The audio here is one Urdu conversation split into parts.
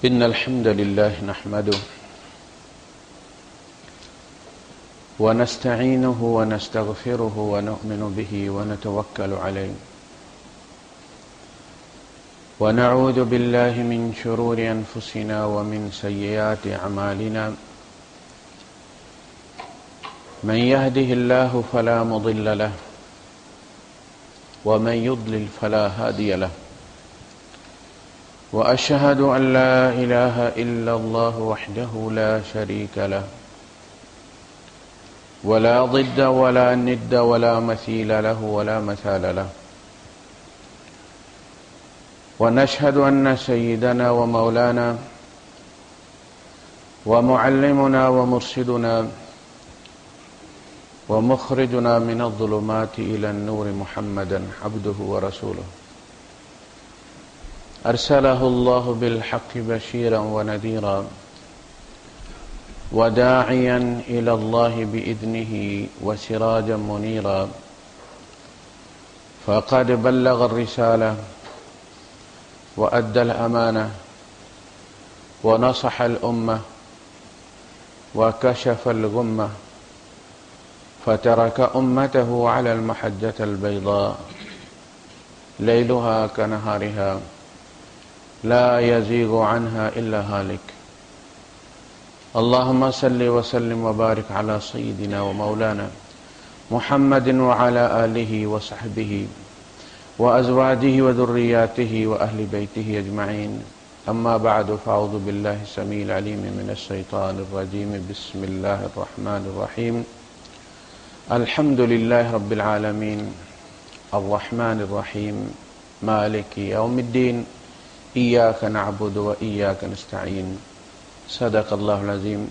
إن الحمد لله نحمده ونستعينه ونستغفره ونؤمن به ونتوكل عليه ونعوذ بالله من شرور أنفسنا ومن سيئات أعمالنا من يهده الله فلا مضل له ومن يضلل فلا هادي له وأشهد أن لا إله إلا الله وحده لا شريك له ولا ضد ولا ند ولا مثيل له ولا مثال له ونشهد أن سيدنا ومولانا ومعلمنا ومرشدنا ومخرجنا من الظلمات إلى النور محمدا عبده ورسوله أرسله الله بالحق بشيرا ونذيرا وداعيا إلى الله بإذنه وسراجا منيرا فقد بلغ الرسالة وأدى الأمانة ونصح الأمة وكشف الغمة فترك أمته على المحجة البيضاء ليلها كنهارها لا يزيغ عنها إلا هالك اللهم صل وسلم وبارك على سيدنا ومولانا محمد وعلى آله وصحبه وأزواجه وذرياته وأهل بيته أجمعين أما بعد فأعوذ بالله السميع العليم من الشيطان الرجيم بسم الله الرحمن الرحيم الحمد لله رب العالمين الرحمن الرحيم مالك يوم الدين إياك نعبد وإياك نستعين صدق الله العظيم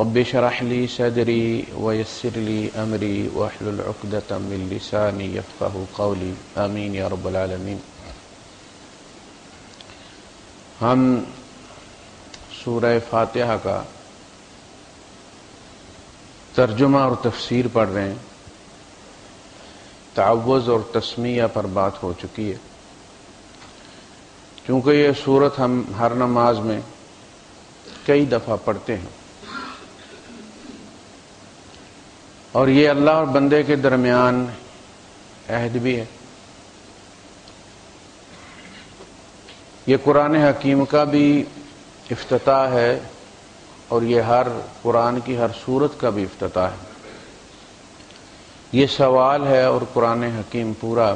رب اشرح لي صدري ويسر لي أمري واحلل عقدة من لساني يفقهوا قولي آمين يا رب العالمين۔ ہم سورہ فاتحہ کا ترجمہ اور تفسیر پڑھ رہے ہیں۔ تعوذ اور تسمیہ پر بات ہو چکی ہے، چونکہ یہ سورت ہم ہر نماز میں کئی دفعہ پڑھتے ہیں اور یہ اللہ اور بندے کے درمیان عہد بھی ہے۔ یہ قرآن حکیم کا بھی افتتاح ہے اور یہ ہر قرآن کی ہر سورت کا بھی افتتاح ہے۔ یہ سوال ہے اور قرآن حکیم پورا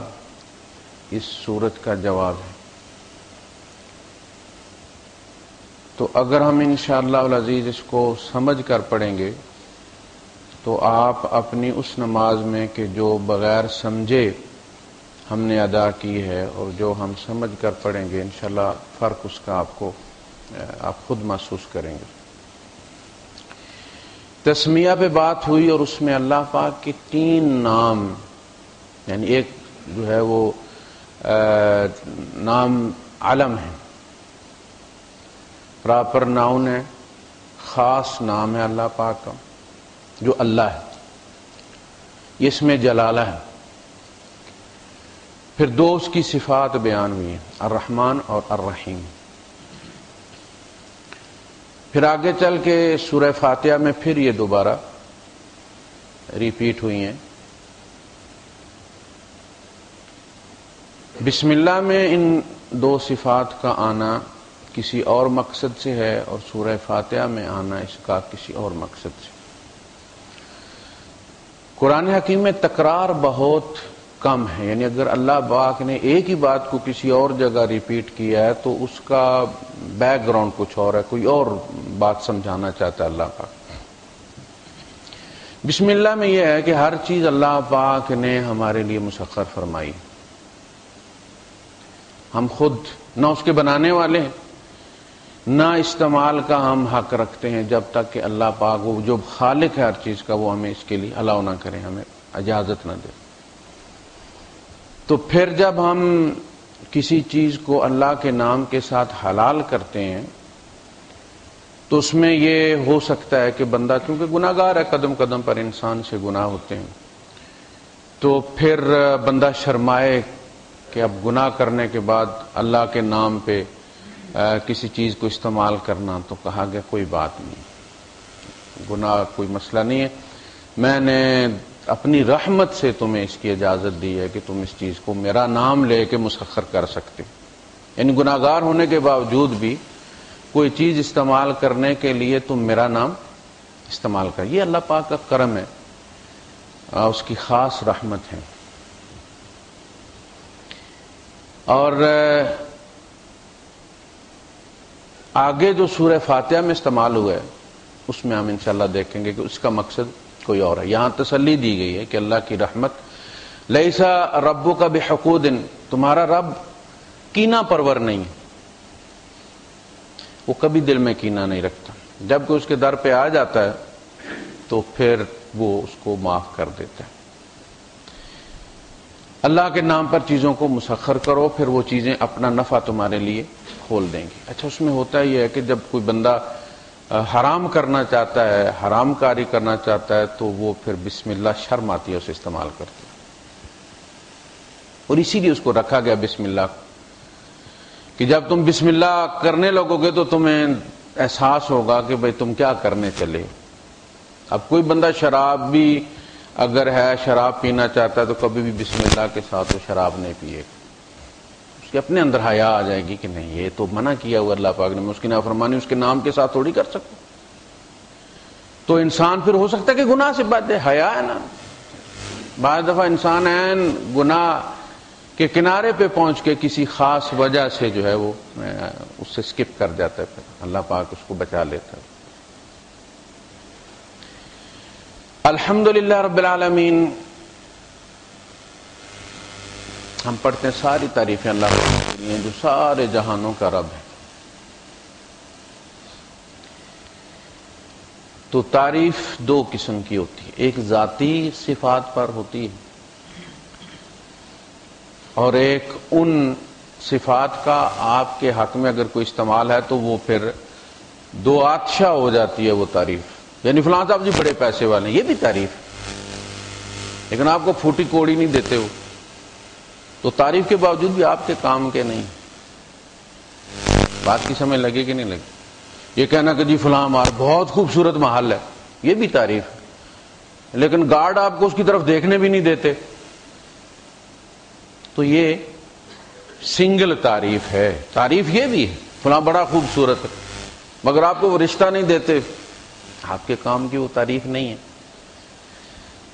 اس سورت کا جواب ہے۔ تو اگر ہم انشاءاللہ العزیز اس کو سمجھ کر پڑھیں گے تو آپ اپنی اس نماز میں کہ جو بغیر سمجھے ہم نے ادا کی ہے اور جو ہم سمجھ کر پڑھیں گے انشاءاللہ فرق اس کا آپ خود محسوس کریں گے۔ تسمیہ پہ بات ہوئی اور اس میں اللہ پاک کے 3 نام، یعنی ایک جو ہے وہ نام علم ہے، پراپر ناؤن ہے، خاص نام ہے اللہ پاک کا جو اللہ ہے، اس میں جلالہ ہے۔ پھر 2 اس کی صفات بیان ہوئی ہیں، الرحمن اور الرحیم۔ پھر آگے چل کے سورہ فاتحہ میں پھر یہ دوبارہ ریپیٹ ہوئی ہیں۔ بسم اللہ میں ان 2 صفات کا آنا کسی اور مقصد سے ہے اور سورہ فاتحہ میں آنا اس کا کسی اور مقصد سے۔ قرآن حکیم میں تکرار بہت کم ہے، یعنی اگر اللہ پاک نے ایک ہی بات کو کسی اور جگہ ریپیٹ کیا ہے تو اس کا بیک گراؤنڈ کچھ اور ہے، کوئی اور بات سمجھانا چاہتا ہے اللہ پاک۔ بسم اللہ میں یہ ہے کہ ہر چیز اللہ پاک نے ہمارے لیے مسخر فرمائی، ہم خود نہ اس کے بنانے والے ہیں نہ استعمال کا ہم حق رکھتے ہیں جب تک کہ اللہ پاک وہ جو خالق ہے ہر چیز کا وہ ہمیں اس کے لیے الاؤ نہ کرے، ہمیں اجازت نہ دے۔ تو پھر جب ہم کسی چیز کو اللہ کے نام کے ساتھ حلال کرتے ہیں تو اس میں یہ ہو سکتا ہے کہ بندہ کیونکہ گناہ گار ہے، قدم قدم پر انسان سے گناہ ہوتے ہیں، تو پھر بندہ شرمائے کہ اب گناہ کرنے کے بعد اللہ کے نام پہ کسی چیز کو استعمال کرنا، تو کہا گیا کوئی بات نہیں، گناہ کوئی مسئلہ نہیں ہے، میں نے اپنی رحمت سے تمہیں اس کی اجازت دی ہے کہ تم اس چیز کو میرا نام لے کے مسخر کر سکتے، یعنی گناہگار ہونے کے باوجود بھی کوئی چیز استعمال کرنے کے لیے تم میرا نام استعمال کر، یہ اللہ پاک کا کرم ہے، اس کی خاص رحمت ہے۔ اور آگے جو سورہ فاتحہ میں استعمال ہوا ہے اس میں ہم انشاءاللہ دیکھیں گے کہ اس کا مقصد کوئی اور ہے۔ یہاں تسلی دی گئی ہے کہ اللہ کی رحمت، لیسا ربک بحقود، تمہارا رب کینہ پرور نہیں، وہ کبھی دل میں کینہ نہیں رکھتا، جب کہ اس کے در پہ آ جاتا ہے تو پھر وہ اس کو معاف کر دیتا ہے۔ اللہ کے نام پر چیزوں کو مسخر کرو، پھر وہ چیزیں اپنا نفع تمہارے لیے کھول دیں گی۔ اچھا، اس میں ہوتا یہ ہے کہ جب کوئی بندہ حرام کرنا چاہتا ہے، حرام کاری کرنا چاہتا ہے، تو وہ پھر بسم اللہ، شرم آتی ہے اسے استعمال کرتے، اور اسی لیے اس کو رکھا گیا بسم اللہ، کہ جب تم بسم اللہ کرنے لگو گے تو تمہیں احساس ہوگا کہ بھئی تم کیا کرنے چلے۔ اب کوئی بندہ شراب بھی اگر ہے، شراب پینا چاہتا ہے، تو کبھی بھی بسم اللہ کے ساتھ وہ شراب نہیں پیے گا، اس کے اپنے اندر حیا آ جائے گی کہ نہیں، یہ تو منع کیا ہوا اللہ پاک نے، میں اس کی نافرمانی اس کے نام کے ساتھ تھوڑی کر سکتا، تو انسان پھر ہو سکتا ہے کہ گناہ سے بچے، حیا ہے نا۔ بعض دفعہ انسان عین گناہ کے کنارے پہ پہنچ کے کسی خاص وجہ سے جو ہے وہ اس سے سکپ کر جاتا ہے، پھر اللہ پاک اس کو بچا لیتا ہے۔ الحمدللہ رب العالمین، ہم پڑھتے ہیں ساری تعریفیں اللہ کے لیے جو سارے جہانوں کا رب ہے۔ تو تعریف دو قسم کی ہوتی ہے، ایک ذاتی صفات پر ہوتی ہے، اور ایک ان صفات کا آپ کے حق میں اگر کوئی استعمال ہے تو وہ پھر دو آتشہ ہو جاتی ہے وہ تعریف، یعنی فلاں صاحب جی بڑے پیسے والے ہیں، یہ بھی تعریف، لیکن آپ کو پھوٹی کوڑی نہیں دیتے ہو، تو تعریف کے باوجود بھی آپ کے کام کے نہیں۔ بات کی سمجھ لگے کہ نہیں لگی؟ یہ کہنا کہ جی فلاں ہمارا بہت خوبصورت محل ہے، یہ بھی تعریف ہے، لیکن گارڈ آپ کو اس کی طرف دیکھنے بھی نہیں دیتے، تو یہ سنگل تعریف ہے۔ تعریف یہ بھی ہے فلاں بڑا خوبصورت ہے، مگر آپ کو وہ رشتہ نہیں دیتے، آپ کے کام کی وہ تعریف نہیں ہے۔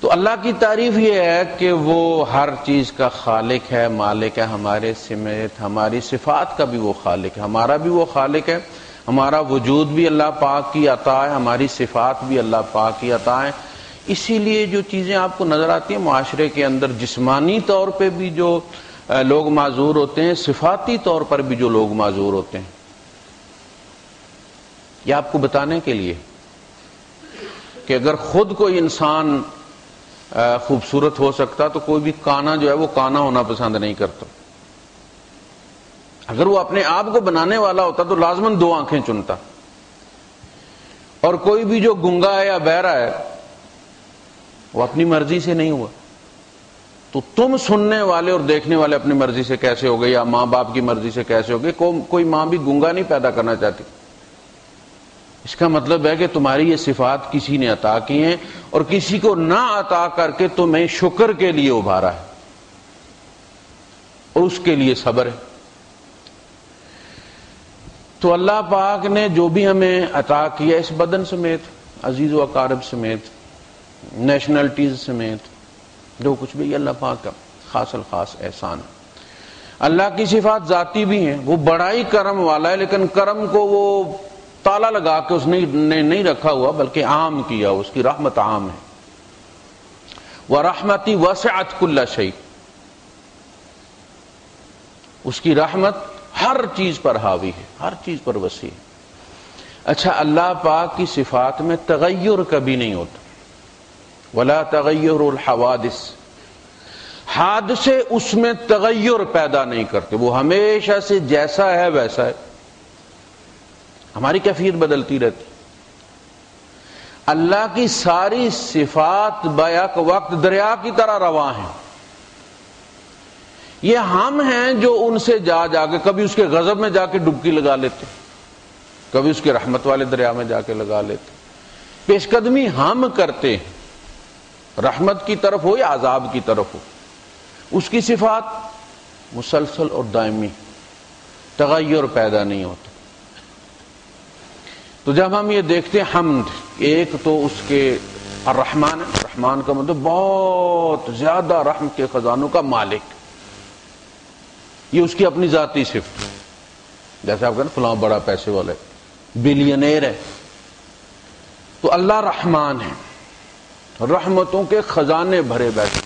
تو اللہ کی تعریف یہ ہے کہ وہ ہر چیز کا خالق ہے، مالک ہے، ہمارے سمیت ہماری صفات کا بھی وہ خالق ہے، ہمارا بھی وہ خالق ہے، ہمارا وجود بھی اللہ پاک کی عطا ہے، ہماری صفات بھی اللہ پاک کی عطا ہے۔ اسی لیے جو چیزیں آپ کو نظر آتی ہیں معاشرے کے اندر، جسمانی طور پہ بھی جو لوگ معذور ہوتے ہیں، صفاتی طور پر بھی جو لوگ معذور ہوتے ہیں، یہ آپ کو بتانے کے لیے کہ اگر خود کوئی انسان خوبصورت ہو سکتا تو کوئی بھی کانا جو ہے وہ کانا ہونا پسند نہیں کرتا، اگر وہ اپنے آپ کو بنانے والا ہوتا تو لازماً دو آنکھیں چنتا، اور کوئی بھی جو گنگا ہے یا بہرا ہے وہ اپنی مرضی سے نہیں ہوا، تو تم سننے والے اور دیکھنے والے اپنی مرضی سے کیسے ہو گئے، یا ماں باپ کی مرضی سے کیسے ہو گئے؟ کوئی ماں بھی گنگا نہیں پیدا کرنا چاہتی، اس کا مطلب ہے کہ تمہاری یہ صفات کسی نے عطا کی ہیں، اور کسی کو نہ عطا کر کے تمہیں شکر کے لیے ابھارا ہے، اور اس کے لیے صبر ہے۔ تو اللہ پاک نے جو بھی ہمیں عطا کیا اس بدن سمیت، عزیز و اقارب سمیت، نیشنلٹیز سمیت، جو کچھ بھی، اللہ پاک کا خاص الخاص احسان ہے۔ اللہ کی صفات ذاتی بھی ہیں، وہ بڑا ہی کرم والا ہے، لیکن کرم کو وہ تالا لگا کے اس نے نہیں رکھا ہوا، بلکہ عام کیا، اس کی رحمت عام ہے۔ وَرَحْمَتِي وَسِعَتْ كُلَّ شَيْءٍ، اس کی رحمت ہر چیز پر حاوی ہے، ہر چیز پر وسیع ہے۔ اچھا، اللہ پاک کی صفات میں تغیر کبھی نہیں ہوتا، ولا تغیر الحوادث، حادثے اس میں تغیر پیدا نہیں کرتے، وہ ہمیشہ سے جیسا ہے ویسا ہے، ہماری کیفیت بدلتی رہتی۔ اللہ کی ساری صفات بیک وقت دریا کی طرح رواں ہیں، یہ ہم ہیں جو ان سے جا کے کبھی اس کے غضب میں جا کے ڈبکی لگا لیتے، کبھی اس کے رحمت والے دریا میں جا کے لگا لیتے. پیش قدمی ہم کرتے ہیں، رحمت کی طرف ہو یا عذاب کی طرف ہو. اس کی صفات مسلسل اور دائمی، تغیر پیدا نہیں ہوتا. تو جب ہم یہ دیکھتے ہیں حمد، ایک تو اس کے الرحمن، رحمان کا مطلب بہت زیادہ رحم کے خزانوں کا مالک، یہ اس کی اپنی ذاتی صفت. جیسے آپ کہتے ہیں فلاں بڑا پیسے والا ہے، بلینئر ہے، تو اللہ رحمان ہے، رحمتوں کے خزانے بھرے بیٹھے.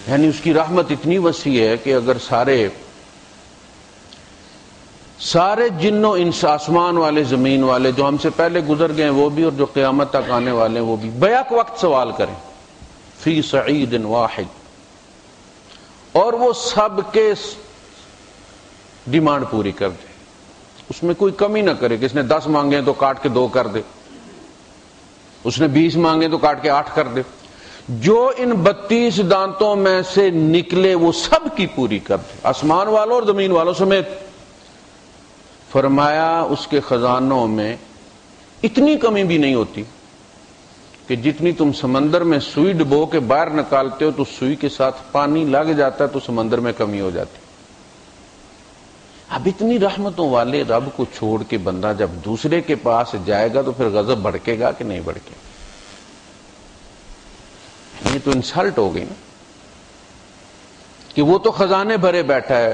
یعنی اس کی رحمت اتنی وسیع ہے کہ اگر سارے جن و انس، آسمان والے زمین والے، جو ہم سے پہلے گزر گئے ہیں وہ بھی اور جو قیامت تک آنے والے ہیں وہ بھی، بیک وقت سوال کریں فی صعید واحد، اور وہ سب کے ڈیمانڈ پوری کر دے، اس میں کوئی کمی نہ کرے کہ اس نے 10 مانگے تو کاٹ کے 2 کر دے، اس نے 20 مانگے تو کاٹ کے 8 کر دے. جو ان 32 دانتوں میں سے نکلے وہ سب کی پوری کر دے، آسمان والوں اور زمین والوں سمیت. فرمایا اس کے خزانوں میں اتنی کمی بھی نہیں ہوتی کہ جتنی تم سمندر میں سوئی ڈبو کے باہر نکالتے ہو تو سوئی کے ساتھ پانی لگ جاتا ہے تو سمندر میں کمی ہو جاتی. اب اتنی رحمتوں والے رب کو چھوڑ کے بندہ جب دوسرے کے پاس جائے گا تو پھر غضب بھڑکے گا کہ نہیں بھڑکے؟ یہ تو انسلٹ ہو گئی نا، کہ وہ تو خزانے بھرے بیٹھا ہے.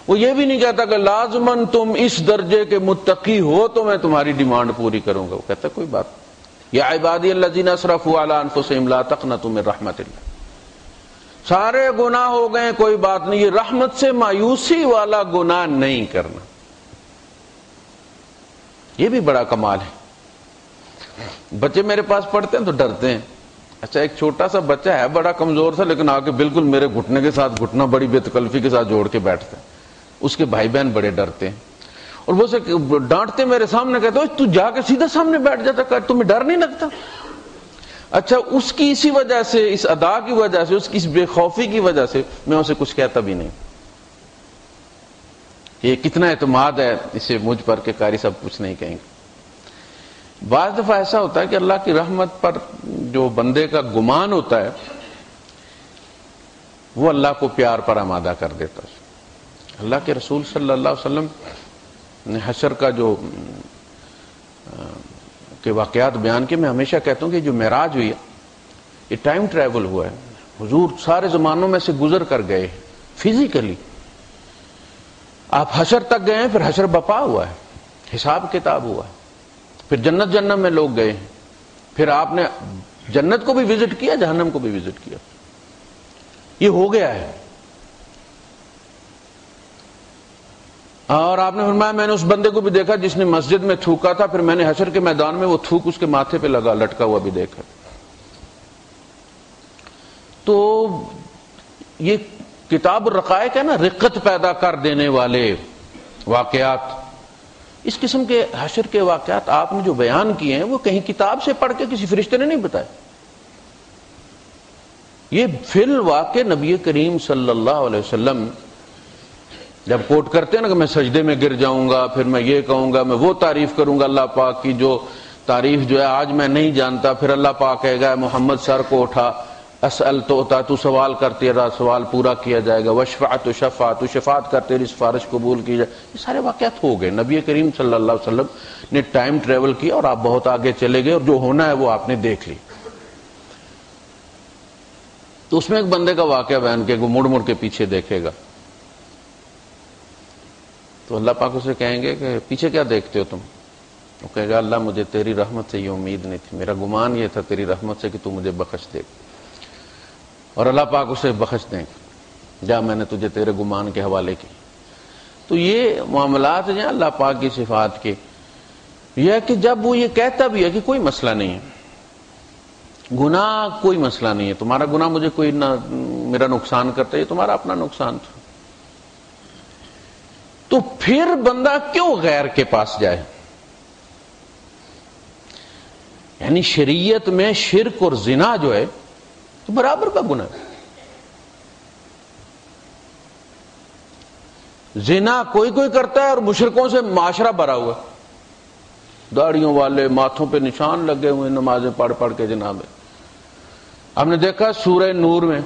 وہ یہ بھی نہیں کہتا کہ لازماً تم اس درجے کے متقی ہو تو میں تمہاری ڈیمانڈ پوری کروں گا. وہ کہتا کوئی بات، یا عبادی الذین اسرفوا علی انفسہم لا تقنطوا من رحمت اللہ، سارے گناہ ہو گئے کوئی بات نہیں، یہ رحمت سے مایوسی والا گناہ نہیں کرنا. یہ بھی بڑا کمال ہے. بچے میرے پاس پڑھتے ہیں تو ڈرتے ہیں. اچھا ایک چھوٹا سا بچہ ہے بڑا کمزور تھا لیکن آ کے بالکل میرے گھٹنے کے ساتھ گھٹنا بڑی بے تکلفی کے ساتھ جوڑ کے بیٹھتا ہے. اس کے بھائی بہن بڑے ڈرتے ہیں اور وہ اسے ڈانٹتے میرے سامنے، کہتے تو جا کے سیدھا سامنے بیٹھ جاتا، کہ تمہیں ڈر نہیں لگتا؟ اچھا اس کی اسی وجہ سے، اس ادا کی وجہ سے، اس کی اس بے خوفی کی وجہ سے میں اسے کچھ کہتا بھی نہیں. یہ کتنا اعتماد ہے اسے مجھ پر کہ قاری صاحب کچھ نہیں کہیں گے. بعض دفعہ ایسا ہوتا ہے کہ اللہ کی رحمت پر جو بندے کا گمان ہوتا ہے وہ اللہ کو پیار پر آمادہ کر دیتا ہے. اللہ کے رسول صلی اللہ علیہ وسلم نے حشر کا جو کے واقعات بیان کے، میں ہمیشہ کہتا ہوں کہ جو معراج ہوئی ہے یہ ٹائم ٹریول ہوا ہے. حضور سارے زمانوں میں سے گزر کر گئے فزیکلی. آپ حشر تک گئے ہیں، پھر حشر بپا ہوا ہے، حساب کتاب ہوا ہے، پھر جنت جہنم میں لوگ گئے ہیں، پھر آپ نے جنت کو بھی وزٹ کیا، جہنم کو بھی وزٹ کیا. یہ ہو گیا ہے. اور آپ نے فرمایا میں نے اس بندے کو بھی دیکھا جس نے مسجد میں تھوکا تھا، پھر میں نے حشر کے میدان میں وہ تھوک اس کے ماتھے پہ لگا لٹکا ہوا بھی دیکھا. تو یہ کتاب الرقائق ہے نا، رقت پیدا کر دینے والے واقعات. اس قسم کے حشر کے واقعات آپ نے جو بیان کیے ہیں وہ کہیں کتاب سے پڑھ کے کسی فرشتے نے نہیں بتائے. یہ فی الواقع نبی کریم صلی اللہ علیہ وسلم جب کوٹ کرتے ہیں نا کہ میں سجدے میں گر جاؤں گا، پھر میں یہ کہوں گا، میں وہ تعریف کروں گا اللہ پاک کی جو تعریف جو ہے آج میں نہیں جانتا، پھر اللہ پاک کہے گا محمد سر کو اٹھا، اسأل تو ہوتا، تو سوال کرتے رہا، سوال پورا کیا جائے گا، وشفعت شفاعت، تو شفاعت کرتے رہی، سفارش قبول کی جائے. یہ سارے واقعات ہو گئے. نبی کریم صلی اللہ علیہ وسلم نے ٹائم ٹریول کیا اور آپ بہت آگے چلے گئے اور جو ہونا ہے وہ آپ نے دیکھ لی. تو اس میں ایک بندے کا واقعہ بیان کیا کہ وہ مڑ مڑ کے پیچھے دیکھے گا تو اللہ پاک اسے کہیں گے کہ پیچھے کیا دیکھتے ہو تم؟ وہ کہے گا اللہ مجھے تیری رحمت سے یہ امید نہیں تھی، میرا گمان یہ تھا تیری رحمت سے کہ تو مجھے بخش دے. اور اللہ پاک اسے بخش دیں گے، جا میں نے تجھے تیرے گمان کے حوالے کی. تو یہ معاملات ہیں اللہ پاک کی صفات کے. یہ ہے کہ جب وہ یہ کہتا بھی ہے کہ کوئی مسئلہ نہیں ہے، گناہ کوئی مسئلہ نہیں ہے، تمہارا گناہ مجھے کوئی نہ میرا نقصان کرتا ہے، یہ تمہارا اپنا نقصان تھا، تو پھر بندہ کیوں غیر کے پاس جائے؟ یعنی شریعت میں شرک اور زنا جو ہے تو برابر کا گناہ ہے. زنا کوئی کوئی کرتا ہے اور مشرکوں سے معاشرہ بھرا ہوا، داڑھیوں والے، ماتھوں پہ نشان لگے ہوئے، نمازیں پڑھ پڑھ کے جناب۔ ہم نے دیکھا سورہ نور میں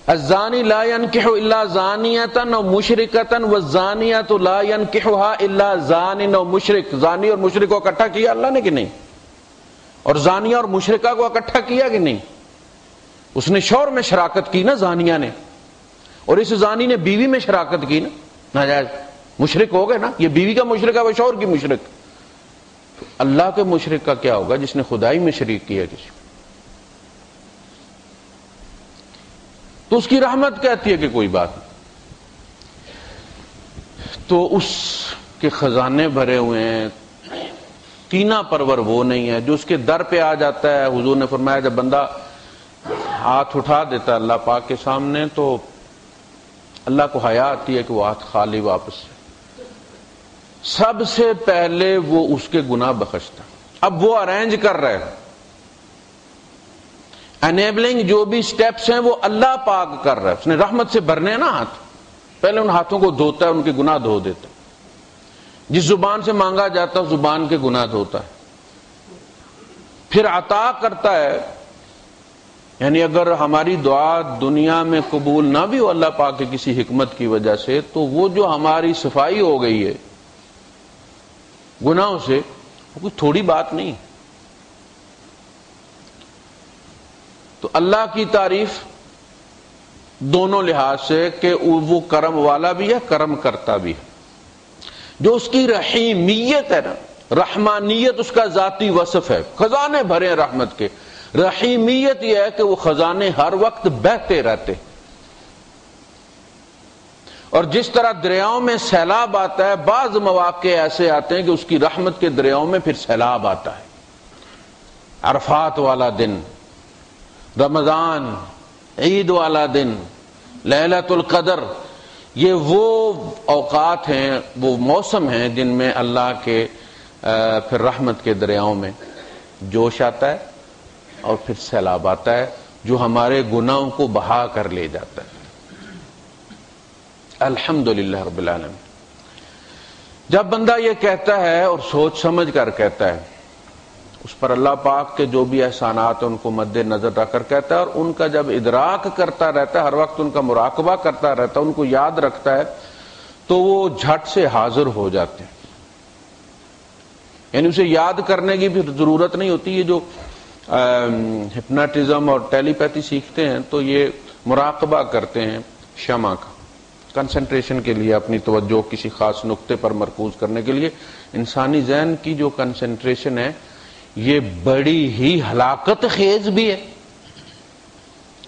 الزانی لا ينکح الا زانیۃ او مشرکۃ والزانیۃ لا ينکحها الا زان او مشرک۔ زانی اور مشرک کو اکٹھا کیا اللہ نے کہ نہیں؟ اور زانیہ اور مشرکہ کو اکٹھا کیا کہ نہیں؟ اس نے شوہر میں شراکت کی نا زانیہ نے، اور اس زانی نے بیوی میں شراکت کی نا، ناجائز مشرک ہو گئے نا۔ یہ بیوی کا مشرک ہے، وہ شوہر کی مشرک۔ تو اللہ کے مشرک کا کیا ہوگا جس نے خدائی میں شریک کیا کسی کو؟ تو اس کی رحمت کہتی ہے کہ کوئی بات نہیں۔ تو اس کے خزانے بھرے ہوئے ہیں، کینہ پرور وہ نہیں ہے جو اس کے در پہ آ جاتا ہے۔ حضور نے فرمایا جب بندہ ہاتھ اٹھا دیتا ہے اللہ پاک کے سامنے تو اللہ کو حیا آتی ہے کہ وہ ہاتھ خالی واپس سے، سب سے پہلے وہ اس کے گناہ بخشتا۔ اب وہ ارینج کر رہے ہیں، انیبلنگ جو بھی سٹیپس ہیں وہ اللہ پاک کر رہا ہے۔ اس نے رحمت سے بھرنے ہیں نا ہاتھ، پہلے ان ہاتھوں کو دھوتا ہے، ان کے گناہ دھو دیتا ہے۔ جس زبان سے مانگا جاتا ہے زبان کے گناہ دھوتا ہے، پھر عطا کرتا ہے۔ یعنی اگر ہماری دعا دنیا میں قبول نہ بھی ہو اللہ پاک کی کسی حکمت کی وجہ سے، تو وہ جو ہماری صفائی ہو گئی ہے گناہوں سے، وہ کوئی تھوڑی بات نہیں۔ تو اللہ کی تعریف دونوں لحاظ سے کہ وہ کرم والا بھی ہے، کرم کرتا بھی ہے۔ جو اس کی رحیمیت ہے نا، رحمانیت اس کا ذاتی وصف ہے، خزانے بھرے ہیں رحمت کے۔ رحیمیت یہ ہے کہ وہ خزانے ہر وقت بہتے رہتے، اور جس طرح دریاؤں میں سیلاب آتا ہے، بعض مواقع ایسے آتے ہیں کہ اس کی رحمت کے دریاؤں میں پھر سیلاب آتا ہے۔ عرفات والا دن، رمضان، عید والا دن، لیلۃ القدر، یہ وہ اوقات ہیں، وہ موسم ہیں جن میں اللہ کے پھر رحمت کے دریاؤں میں جوش آتا ہے اور پھر سیلاب آتا ہے جو ہمارے گناہوں کو بہا کر لے جاتا ہے۔ الحمدللہ رب العالمین۔ جب بندہ یہ کہتا ہے اور سوچ سمجھ کر کہتا ہے، اس پر اللہ پاک کے جو بھی احسانات ہیں ان کو مد نظر رکھ کر کہتا ہے، اور ان کا جب ادراک کرتا رہتا ہے، ہر وقت ان کا مراقبہ کرتا رہتا ہے، ان کو یاد رکھتا ہے، تو وہ جھٹ سے حاضر ہو جاتے ہیں۔ یعنی اسے یاد کرنے کی بھی ضرورت نہیں ہوتی۔ یہ جو ہپناٹزم اور ٹیلی پیتھی سیکھتے ہیں تو یہ مراقبہ کرتے ہیں شمع کا، کنسنٹریشن کے لیے، اپنی توجہ کسی خاص نقطے پر مرکوز کرنے کے لیے۔ انسانی ذہن کی جو کنسنٹریشن ہے یہ بڑی ہی ہلاکت خیز بھی ہے،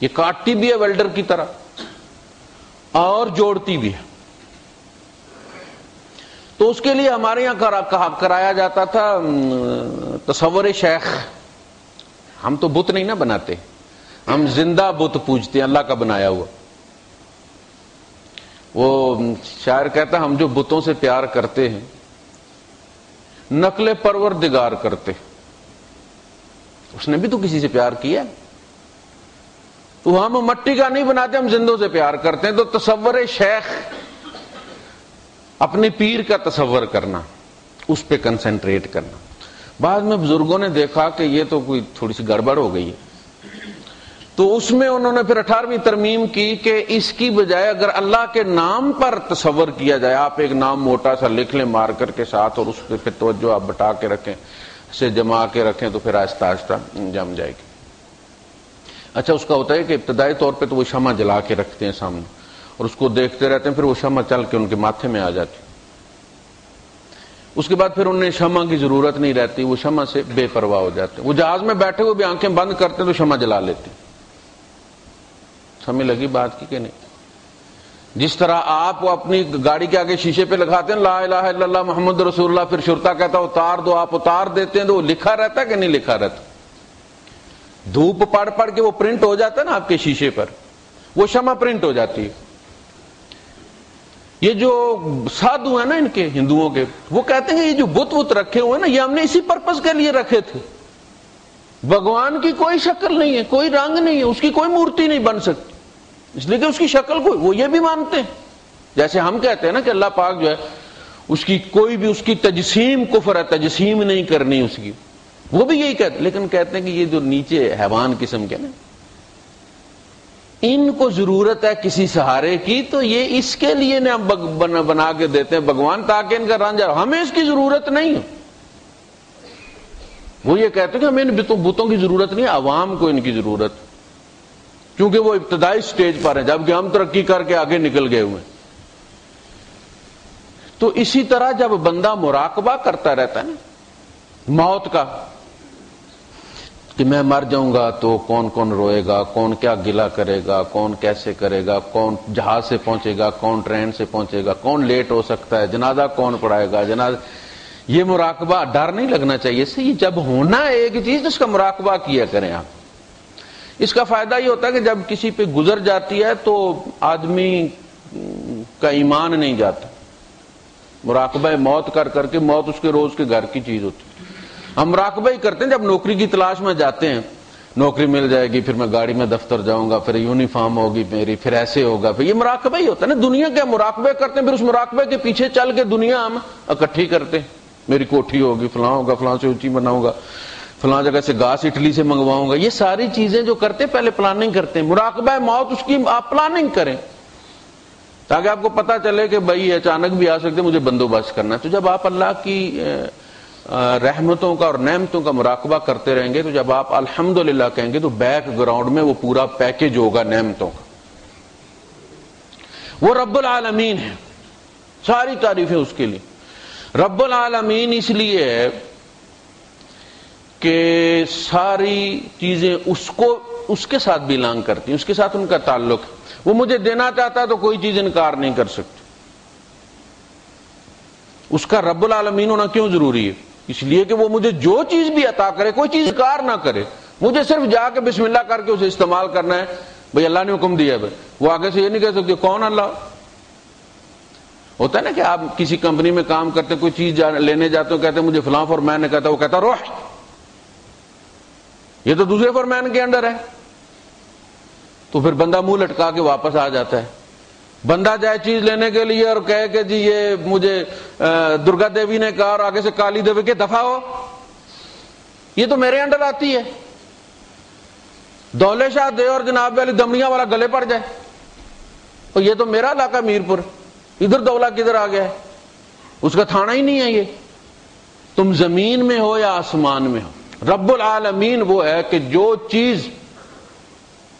یہ کاٹتی بھی ہے ویلڈر کی طرح اور جوڑتی بھی ہے۔ تو اس کے لیے ہمارے یہاں کرایا جاتا تھا تصور شیخ۔ ہم تو بت نہیں نہ بناتے، ہم زندہ بت پوجتے ہیں، اللہ کا بنایا ہوا۔ وہ شاعر کہتا ہم جو بتوں سے پیار کرتے ہیں نقل پروردگار کرتے، اس نے بھی تو کسی سے پیار کیا۔ تو ہم مٹی کا نہیں بناتے، ہم زندوں سے پیار کرتے ہیں۔ تو تصور شیخ، اپنے پیر کا تصور کرنا، اس پہ کنسنٹریٹ کرنا۔ بعد میں بزرگوں نے دیکھا کہ یہ تو کوئی تھوڑی سی گڑبڑ ہو گئی ہے، تو اس میں انہوں نے پھر 18ویں ترمیم کی کہ اس کی بجائے اگر اللہ کے نام پر تصور کیا جائے، آپ ایک نام موٹا سا لکھ لیں مارکر کے ساتھ، اور اس پہ پھر توجہ آپ بٹا کے رکھیں، سے جما کے رکھیں، تو پھر آہستہ آہستہ جم جائے گی۔ اچھا، اس کا ہوتا ہے کہ ابتدائی طور پہ تو وہ شمع جلا کے رکھتے ہیں سامنے اور اس کو دیکھتے رہتے ہیں، پھر وہ شمع چل کے ان کے ماتھے میں آ جاتی۔ اس کے بعد پھر انہیں شمع کی ضرورت نہیں رہتی، وہ شمع سے بے پرواہ ہو جاتے ہیں۔ وہ جہاز میں بیٹھے ہوئے بھی آنکھیں بند کرتے ہیں تو شمع جلا لیتے ہیں۔ سمجھ لگی بات کی کہ نہیں؟ جس طرح آپ اپنی گاڑی کے آگے شیشے پہ لکھاتے ہیں لا الہ الا اللہ محمد رسول اللہ، پھر شرطا کہتا ہے اتار دو، آپ اتار دیتے ہیں، تو وہ لکھا رہتا ہے کہ نہیں لکھا رہتا؟ دھوپ پڑھ پڑھ کے وہ پرنٹ ہو جاتا ہے نا آپ کے شیشے پر، وہ شمع پرنٹ ہو جاتی ہے۔ یہ جو سادھو ہیں نا ان کے ہندوؤں کے، وہ کہتے ہیں یہ جو بت وت رکھے ہوئے نا، یہ ہم نے اسی پرپس کے لیے رکھے تھے۔ بھگوان کی کوئی شکل نہیں ہے، کوئی رنگ نہیں ہے، اس کی کوئی مورتی نہیں بن سکتی، اس لیے کہ اس کی شکل کوئی، وہ یہ بھی مانتے ہیں جیسے ہم کہتے ہیں نا کہ اللہ پاک جو ہے اس کی کوئی بھی اس کی تجسیم کفر ہے، تجسیم نہیں کرنی اس کی، وہ بھی یہی کہتے، لیکن کہتے ہیں کہ یہ جو نیچے حیوان قسم کے نا، ان کو ضرورت ہے کسی سہارے کی، تو یہ اس کے لیے نا بنا کے دیتے ہیں بھگوان تاکہ ان کا رانجھا، ہمیں اس کی ضرورت نہیں ہے۔ وہ یہ کہتے ہیں کہ ہمیں ان بتوں کی ضرورت نہیں، عوام کو ان کی ضرورت، کیونکہ وہ ابتدائی سٹیج پر ہیں جبکہ ہم ترقی کر کے آگے نکل گئے ہوئے ہیں۔ تو اسی طرح جب بندہ مراقبہ کرتا رہتا ہے نا موت کا، کہ میں مر جاؤں گا تو کون کون روئے گا، کون کیا گلہ کرے گا، کون کیسے کرے گا، کون جہاز سے پہنچے گا، کون ٹرین سے پہنچے گا، کون لیٹ ہو سکتا ہے، جنازہ کون پڑھائے گا، جنازہ، یہ مراقبہ، ڈر نہیں لگنا چاہیے اس سے، یہ جب ہونا ہے ایک چیز تو اس کا مراقبہ کیا کریں آپ۔ اس کا فائدہ یہ ہوتا ہے کہ جب کسی پہ گزر جاتی ہے تو آدمی کا ایمان نہیں جاتا، مراقبہ موت کر کر کے، موت اس کے روز کے گھر کی چیز ہوتی ہے۔ ہم مراقبہ ہی کرتے ہیں جب نوکری کی تلاش میں جاتے ہیں، نوکری مل جائے گی، پھر میں گاڑی میں دفتر جاؤں گا، پھر یونیفارم ہوگی میری، پھر ایسے ہوگا، پھر یہ مراقبہ ہی ہوتا ہے نا۔ دنیا کے مراقبے کرتے ہیں، پھر اس مراقبے کے پیچھے چل کے دنیا ہم اکٹھی کرتے ہیں، میری کوٹھی ہوگی، فلاں ہوگا، فلاں سے اونچی بناؤں گا، فلاں جگہ سے گاس اٹلی سے منگواؤں گا، یہ ساری چیزیں جو کرتے پہلے پلاننگ کرتے ہیں۔ مراقبہ موت اس کی آپ پلاننگ کریں تاکہ آپ کو پتہ چلے کہ بھائی اچانک بھی آ سکتے، مجھے بندوبست کرنا ہے۔ تو جب آپ اللہ کی رحمتوں کا اور نعمتوں کا مراقبہ کرتے رہیں گے تو جب آپ الحمدللہ کہیں گے تو بیک گراؤنڈ میں وہ پورا پیکج ہوگا نعمتوں کا۔ وہ رب العالمین ہے، ساری تعریفیں اس کے لیے۔ رب العالمین اس لیے ہے کہ ساری چیزیں اس کے ساتھ بلانگ کرتی ہیں، اس کے ساتھ ان کا تعلق ہے۔ وہ مجھے دینا چاہتا ہے تو کوئی چیز انکار نہیں کر سکتی۔ اس کا رب العالمین ہونا کیوں ضروری ہے؟ اس لیے کہ وہ مجھے جو چیز بھی عطا کرے کوئی چیز انکار نہ کرے، مجھے صرف جا کے بسم اللہ کر کے اسے استعمال کرنا ہے۔ بھئی اللہ نے حکم دیا ہے، وہ آگے سے یہ نہیں کہہ سکتے کون اللہ ہوتا ہے نا کہ آپ کسی کمپنی میں کام کرتے کوئی چیز لینے جاتے ہو، کہتے ہیں مجھے فلاں فورمین نے کہتا، وہ کہتا روح، یہ تو دوسرے فورمین کے انڈر ہے، تو پھر بندہ منہ لٹکا کے واپس آ جاتا ہے۔ بندہ جائے چیز لینے کے لیے اور کہے کہ جی یہ مجھے درگا دیوی نے کہا اور آگے سے کالی دیوی کے دفع ہو، یہ تو میرے انڈر آتی ہے۔ دولے شاہ دے اور جناب علی دمنیاں والا گلے پڑ جائے، اور یہ تو میرا علاقہ میرپور، ادھر دولہ کدھر آ گیا ہے، اس کا تھانہ ہی نہیں ہے۔ یہ تم زمین میں ہو یا آسمان میں ہو، رب العالمین وہ ہے کہ جو چیز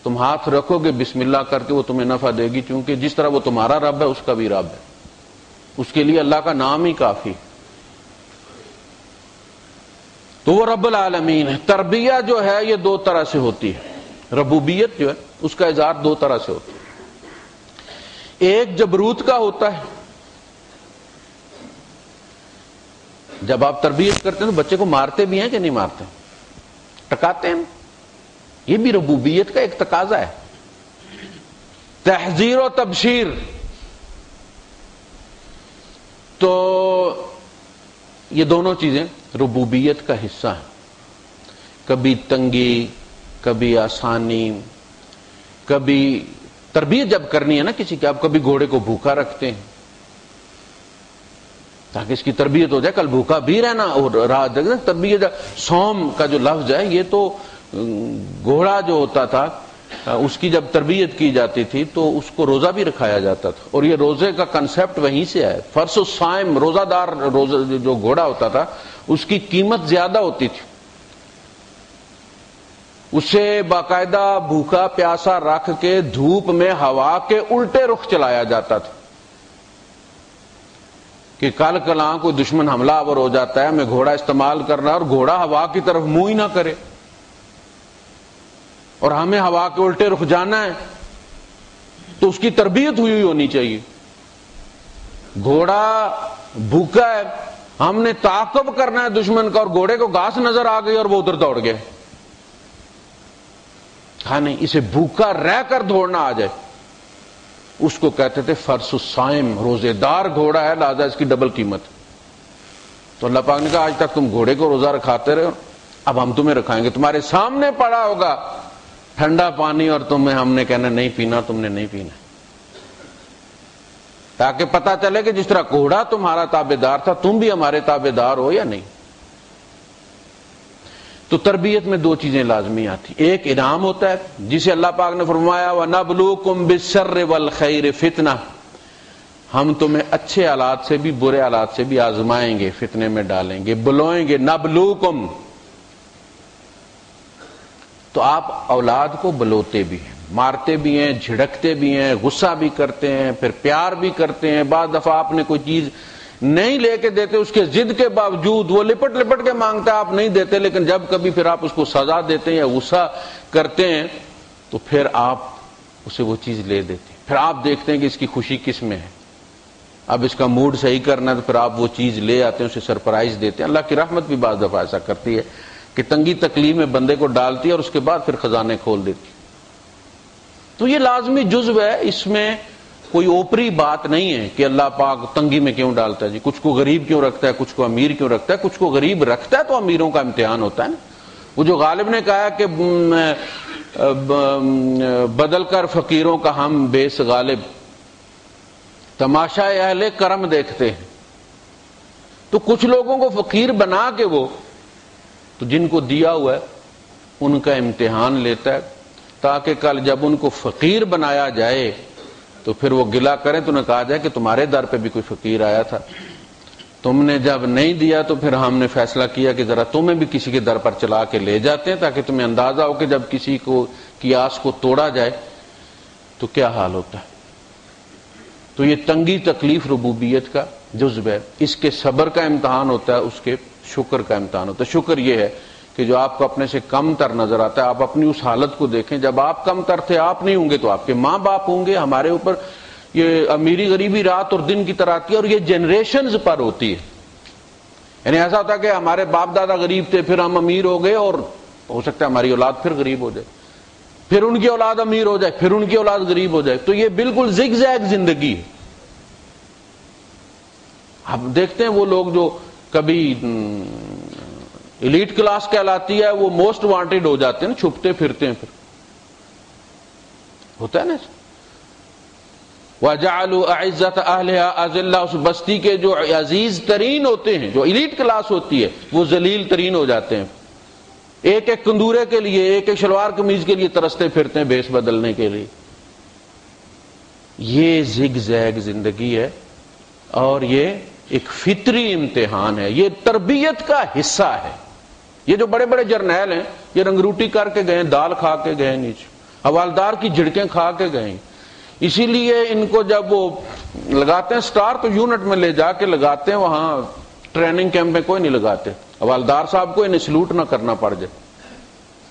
تم ہاتھ رکھو گے بسم اللہ کر کے وہ تمہیں نفع دے گی، کیونکہ جس طرح وہ تمہارا رب ہے اس کا بھی رب ہے، اس کے لیے اللہ کا نام ہی کافی۔ تو وہ رب العالمین ہے۔ تربیہ جو ہے یہ دو طرح سے ہوتی ہے، ربوبیت جو ہے اس کا اظہار دو طرح سے ہوتا ہے۔ ایک جبروت کا ہوتا ہے، جب آپ تربیت کرتے ہیں تو بچے کو مارتے بھی ہیں کہ نہیں مارتے، ٹکاتے ہیں، یہ بھی ربوبیت کا ایک تقاضا ہے۔ تحذیر و تبشیر، تو یہ دونوں چیزیں ربوبیت کا حصہ ہیں۔ کبھی تنگی، کبھی آسانی، کبھی تربیت جب کرنی ہے نا کسی کی، آپ کبھی گھوڑے کو بھوکا رکھتے ہیں تاکہ اس کی تربیت ہو جائے، کل بھوکا بھی رہنا اور رات جگنا۔ تربیت، سوم کا جو لفظ ہے یہ تو گھوڑا جو ہوتا تھا اس کی جب تربیت کی جاتی تھی تو اس کو روزہ بھی رکھایا جاتا تھا، اور یہ روزے کا کنسپٹ وہیں سے ہے۔ فرس الصائم، روزہ دار جو گھوڑا ہوتا تھا اس کی قیمت زیادہ ہوتی تھی، اسے باقاعدہ بھوکا پیاسا رکھ کے دھوپ میں ہوا کے الٹے رخ چلایا جاتا تھا کہ کل کلاں کوئی دشمن حملہ آور ہو جاتا ہے، میں گھوڑا استعمال کرنا اور گھوڑا ہوا کی طرف منہ ہی نہ کرے، اور ہمیں ہوا کے الٹے رخ جانا ہے تو اس کی تربیت ہوئی ہونی چاہیے۔ گھوڑا بھوکا ہے، ہم نے تعاقب کرنا ہے دشمن کا، اور گھوڑے کو گھاس نظر آ گئی اور وہ ادھر دوڑ گیا، ہاں نہیں، اسے بھوکا رہ کر دوڑنا آ جائے، اس کو کہتے تھے فرس الصائم، روزے دار گھوڑا ہے، لہذا اس کی ڈبل قیمت۔ تو اللہ پاک نے کہا آج تک تم گھوڑے کو روزہ رکھاتے رہے، اب ہم تمہیں رکھائیں گے، تمہارے سامنے پڑا ہوگا ٹھنڈا پانی اور تمہیں ہم نے کہنا نہیں پینا، تم نے نہیں پینا، تاکہ پتہ چلے کہ جس طرح گھوڑا تمہارا تابعدار تھا تم بھی ہمارے تابعدار ہو یا نہیں۔ تو تربیت میں دو چیزیں لازمی آتی، ایک انعام ہوتا ہے جسے اللہ پاک نے فرمایا وَنَبْلُوكُمْ بِالشَّرِّ وَالْخَيْرِ فِتْنَةً، ہم تمہیں اچھے حالات سے بھی برے حالات سے بھی آزمائیں گے، فتنے میں ڈالیں گے، بلوئیں گے۔ نبلوکم، تو آپ اولاد کو بلوتے بھی ہیں، مارتے بھی ہیں، جھڑکتے بھی ہیں، غصہ بھی کرتے ہیں، پھر پیار بھی کرتے ہیں۔ بعض دفعہ آپ نے کوئی چیز نہیں لے کے دیتے، اس کے ضد کے باوجود وہ لپٹ لپٹ کے مانگتا ہے، آپ نہیں دیتے، لیکن جب کبھی پھر آپ اس کو سزا دیتے ہیں یا غصہ کرتے ہیں تو پھر آپ اسے وہ چیز لے دیتے ہیں۔ پھر آپ دیکھتے ہیں کہ اس کی خوشی کس میں ہے، اب اس کا موڈ صحیح کرنا ہے تو پھر آپ وہ چیز لے آتے ہیں، اسے سرپرائز دیتے ہیں۔ اللہ کی رحمت بھی بعض دفعہ ایسا کرتی ہے کہ تنگی تکلیف میں بندے کو ڈالتی ہے اور اس کے بعد پھر خزانے کھول دیتی ہے۔ تو یہ لازمی جزو ہے، اس میں کوئی اوپری بات نہیں ہے کہ اللہ پاک تنگی میں کیوں ڈالتا ہے جی، کچھ کو غریب کیوں رکھتا ہے، کچھ کو امیر کیوں رکھتا ہے، کچھ کو غریب رکھتا ہے تو امیروں کا امتحان ہوتا ہے نا۔ وہ جو غالب نے کہا کہ بدل کر فقیروں کا ہم بیس غالب، تماشا اہل کرم دیکھتے ہیں، تو کچھ لوگوں کو فقیر بنا کے وہ تو جن کو دیا ہوا ہے ان کا امتحان لیتا ہے، تاکہ کل جب ان کو فقیر بنایا جائے تو پھر وہ گلہ کریں تو نہ کہا جائے کہ تمہارے در پہ بھی کوئی فقیر آیا تھا، تم نے جب نہیں دیا تو پھر ہم نے فیصلہ کیا کہ ذرا تمہیں بھی کسی کے در پر چلا کے لے جاتے ہیں، تاکہ تمہیں اندازہ ہو کہ جب کسی کو کی آس کو توڑا جائے تو کیا حال ہوتا ہے۔ تو یہ تنگی تکلیف ربوبیت کا جزو ہے، اس کے صبر کا امتحان ہوتا ہے، اس کے شکر کا امتحان ہوتا ہے۔ شکر یہ ہے کہ جو آپ کو اپنے سے کم تر نظر آتا ہے، آپ اپنی اس حالت کو دیکھیں، جب آپ کم تر تھے آپ نہیں ہوں گے تو آپ کے ماں باپ ہوں گے۔ ہمارے اوپر یہ امیری غریبی رات اور دن کی طرح آتی ہے، اور یہ جنریشنز پر ہوتی ہے۔ یعنی ایسا ہوتا ہے کہ ہمارے باپ دادا غریب تھے، پھر ہم امیر ہو گئے، اور ہو سکتا ہے ہماری اولاد پھر غریب ہو جائے، پھر ان کی اولاد امیر ہو جائے، پھر ان کی اولاد غریب ہو جائے۔ تو یہ بالکل زگ زیگ زندگی ہے۔ ہم دیکھتے ہیں وہ لوگ جو کبھی ایلیٹ کلاس کہلاتی ہے وہ موسٹ وانٹیڈ ہو جاتے ہیں نا، چھپتے پھرتے ہیں، پھر ہوتا ہے نا۔ وَجَعَلُوا أَعِزَّةَ أَهْلِهَا أَذِلَّةً، اس بستی کے جو عزیز ترین ہوتے ہیں، جو ایلیٹ کلاس ہوتی ہے، وہ ذلیل ترین ہو جاتے ہیں۔ ایک ایک کندورے کے لیے، ایک ایک شلوار قمیض کے لیے ترستے پھرتے ہیں بھیس بدلنے کے لیے۔ یہ زگ زیگ زندگی ہے، اور یہ ایک فطری امتحان ہے، یہ تربیت کا حصہ ہے۔ یہ جو بڑے بڑے جرنیل ہیں یہ رنگروٹی کر کے گئے، دال کھا کے گئے نیچے، حوالدار کی جھڑکیں کھا کے گئے، اسی لیے ان کو جب وہ لگاتے ہیں سٹار تو یونٹ میں لے جا کے لگاتے ہیں، وہاں ٹریننگ کیمپ میں کوئی نہیں لگاتے، حوالدار صاحب کو انہیں سلوٹ نہ کرنا پڑ جائے،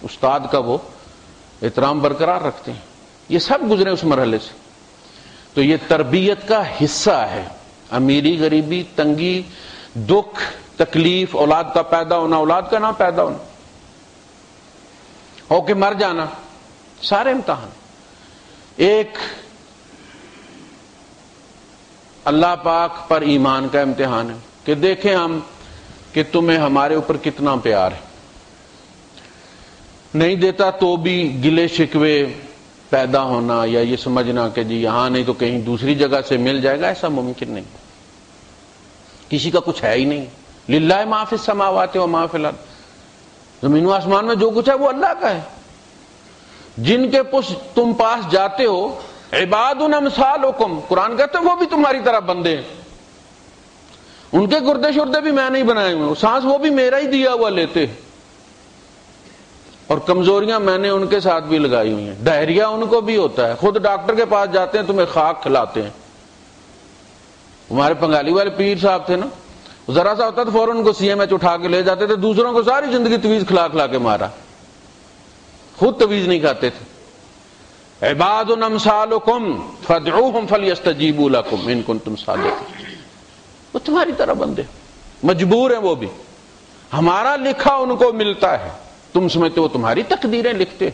استاد کا وہ احترام برقرار رکھتے ہیں۔ یہ سب گزرے اس مرحلے سے، تو یہ تربیت کا حصہ ہے۔ امیری غریبی، تنگی، دکھ تکلیف، اولاد کا پیدا ہونا، اولاد کا نہ پیدا ہونا، ہو کے مر جانا، سارے امتحان۔ ایک اللہ پاک پر ایمان کا امتحان ہے کہ دیکھیں ہم کہ تمہیں ہمارے اوپر کتنا پیار ہے، نہیں دیتا تو بھی گلے شکوے پیدا ہونا، یا یہ سمجھنا کہ جی یہاں نہیں تو کہیں دوسری جگہ سے مل جائے گا، ایسا ممکن نہیں۔ کسی کا کچھ ہے ہی نہیں، للہ ما فی السماوات و ما فی الارض، زمین و آسمان میں جو کچھ ہے وہ اللہ کا ہے۔ جن کے تم پاس جاتے ہو عباد امثالکم، قرآن کہتے ہیں وہ بھی تمہاری طرح بندے ہیں، ان کے گردے شردے بھی میں نہیں بنائے ہوئے، سانس وہ بھی میرا ہی دیا ہوا لیتے ہیں، اور کمزوریاں میں نے ان کے ساتھ بھی لگائی ہوئی ہیں، ڈائریا ان کو بھی ہوتا ہے، خود ڈاکٹر کے پاس جاتے ہیں تمہیں خاک کھلاتے ہیں۔ ہمارے پنگالی والے پیر صاحب تھے نا، ذرا سا ہوتا تو فوراً ان کو سی ایم ایچ اٹھا کے لے جاتے تھے، دوسروں کو ساری زندگی تویز کھلا کھلا کے مارا، خود تویز نہیں کھاتے تھے۔ عباد امثالکم فادعوہم فلیستجیبوا لکم ان کنتم صادقین، وہ تمہاری طرح بندے، مجبور ہیں وہ بھی، ہمارا لکھا ان کو ملتا ہے، تم سمجھتے ہو تمہاری تقدیریں لکھتے،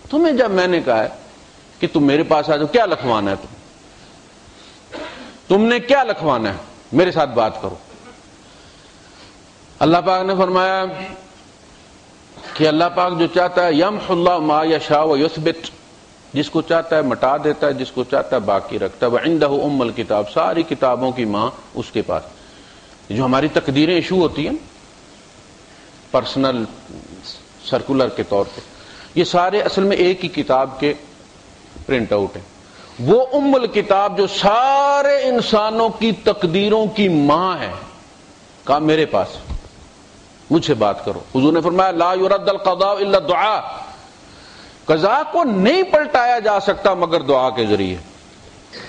تمہیں جب میں نے کہا ہے کہ تم میرے پاس آ جاؤ، کیا لکھوانا ہے تم نے کیا لکھوانا ہے، میرے ساتھ بات کرو۔ اللہ پاک نے فرمایا کہ اللہ پاک جو چاہتا ہے یمحو اللہ ما یشاء و یثبت، جس کو چاہتا ہے مٹا دیتا ہے، جس کو چاہتا ہے باقی رکھتا ہے. وعنده ام الکتاب، ساری کتابوں کی ماں اس کے پاس. جو ہماری تقدیریں ایشو ہوتی ہیں پرسنل سرکولر کے طور پہ، یہ سارے اصل میں ایک ہی کتاب کے پرنٹ آؤٹ ہیں. وہ ام الکتاب جو سارے انسانوں کی تقدیروں کی ماں ہے، کہا میرے پاس، مجھ سے بات کرو. حضور نے فرمایا لا يرد القضاء الا الدعاء، قضاء کو نہیں پلٹایا جا سکتا مگر دعا کے ذریعے.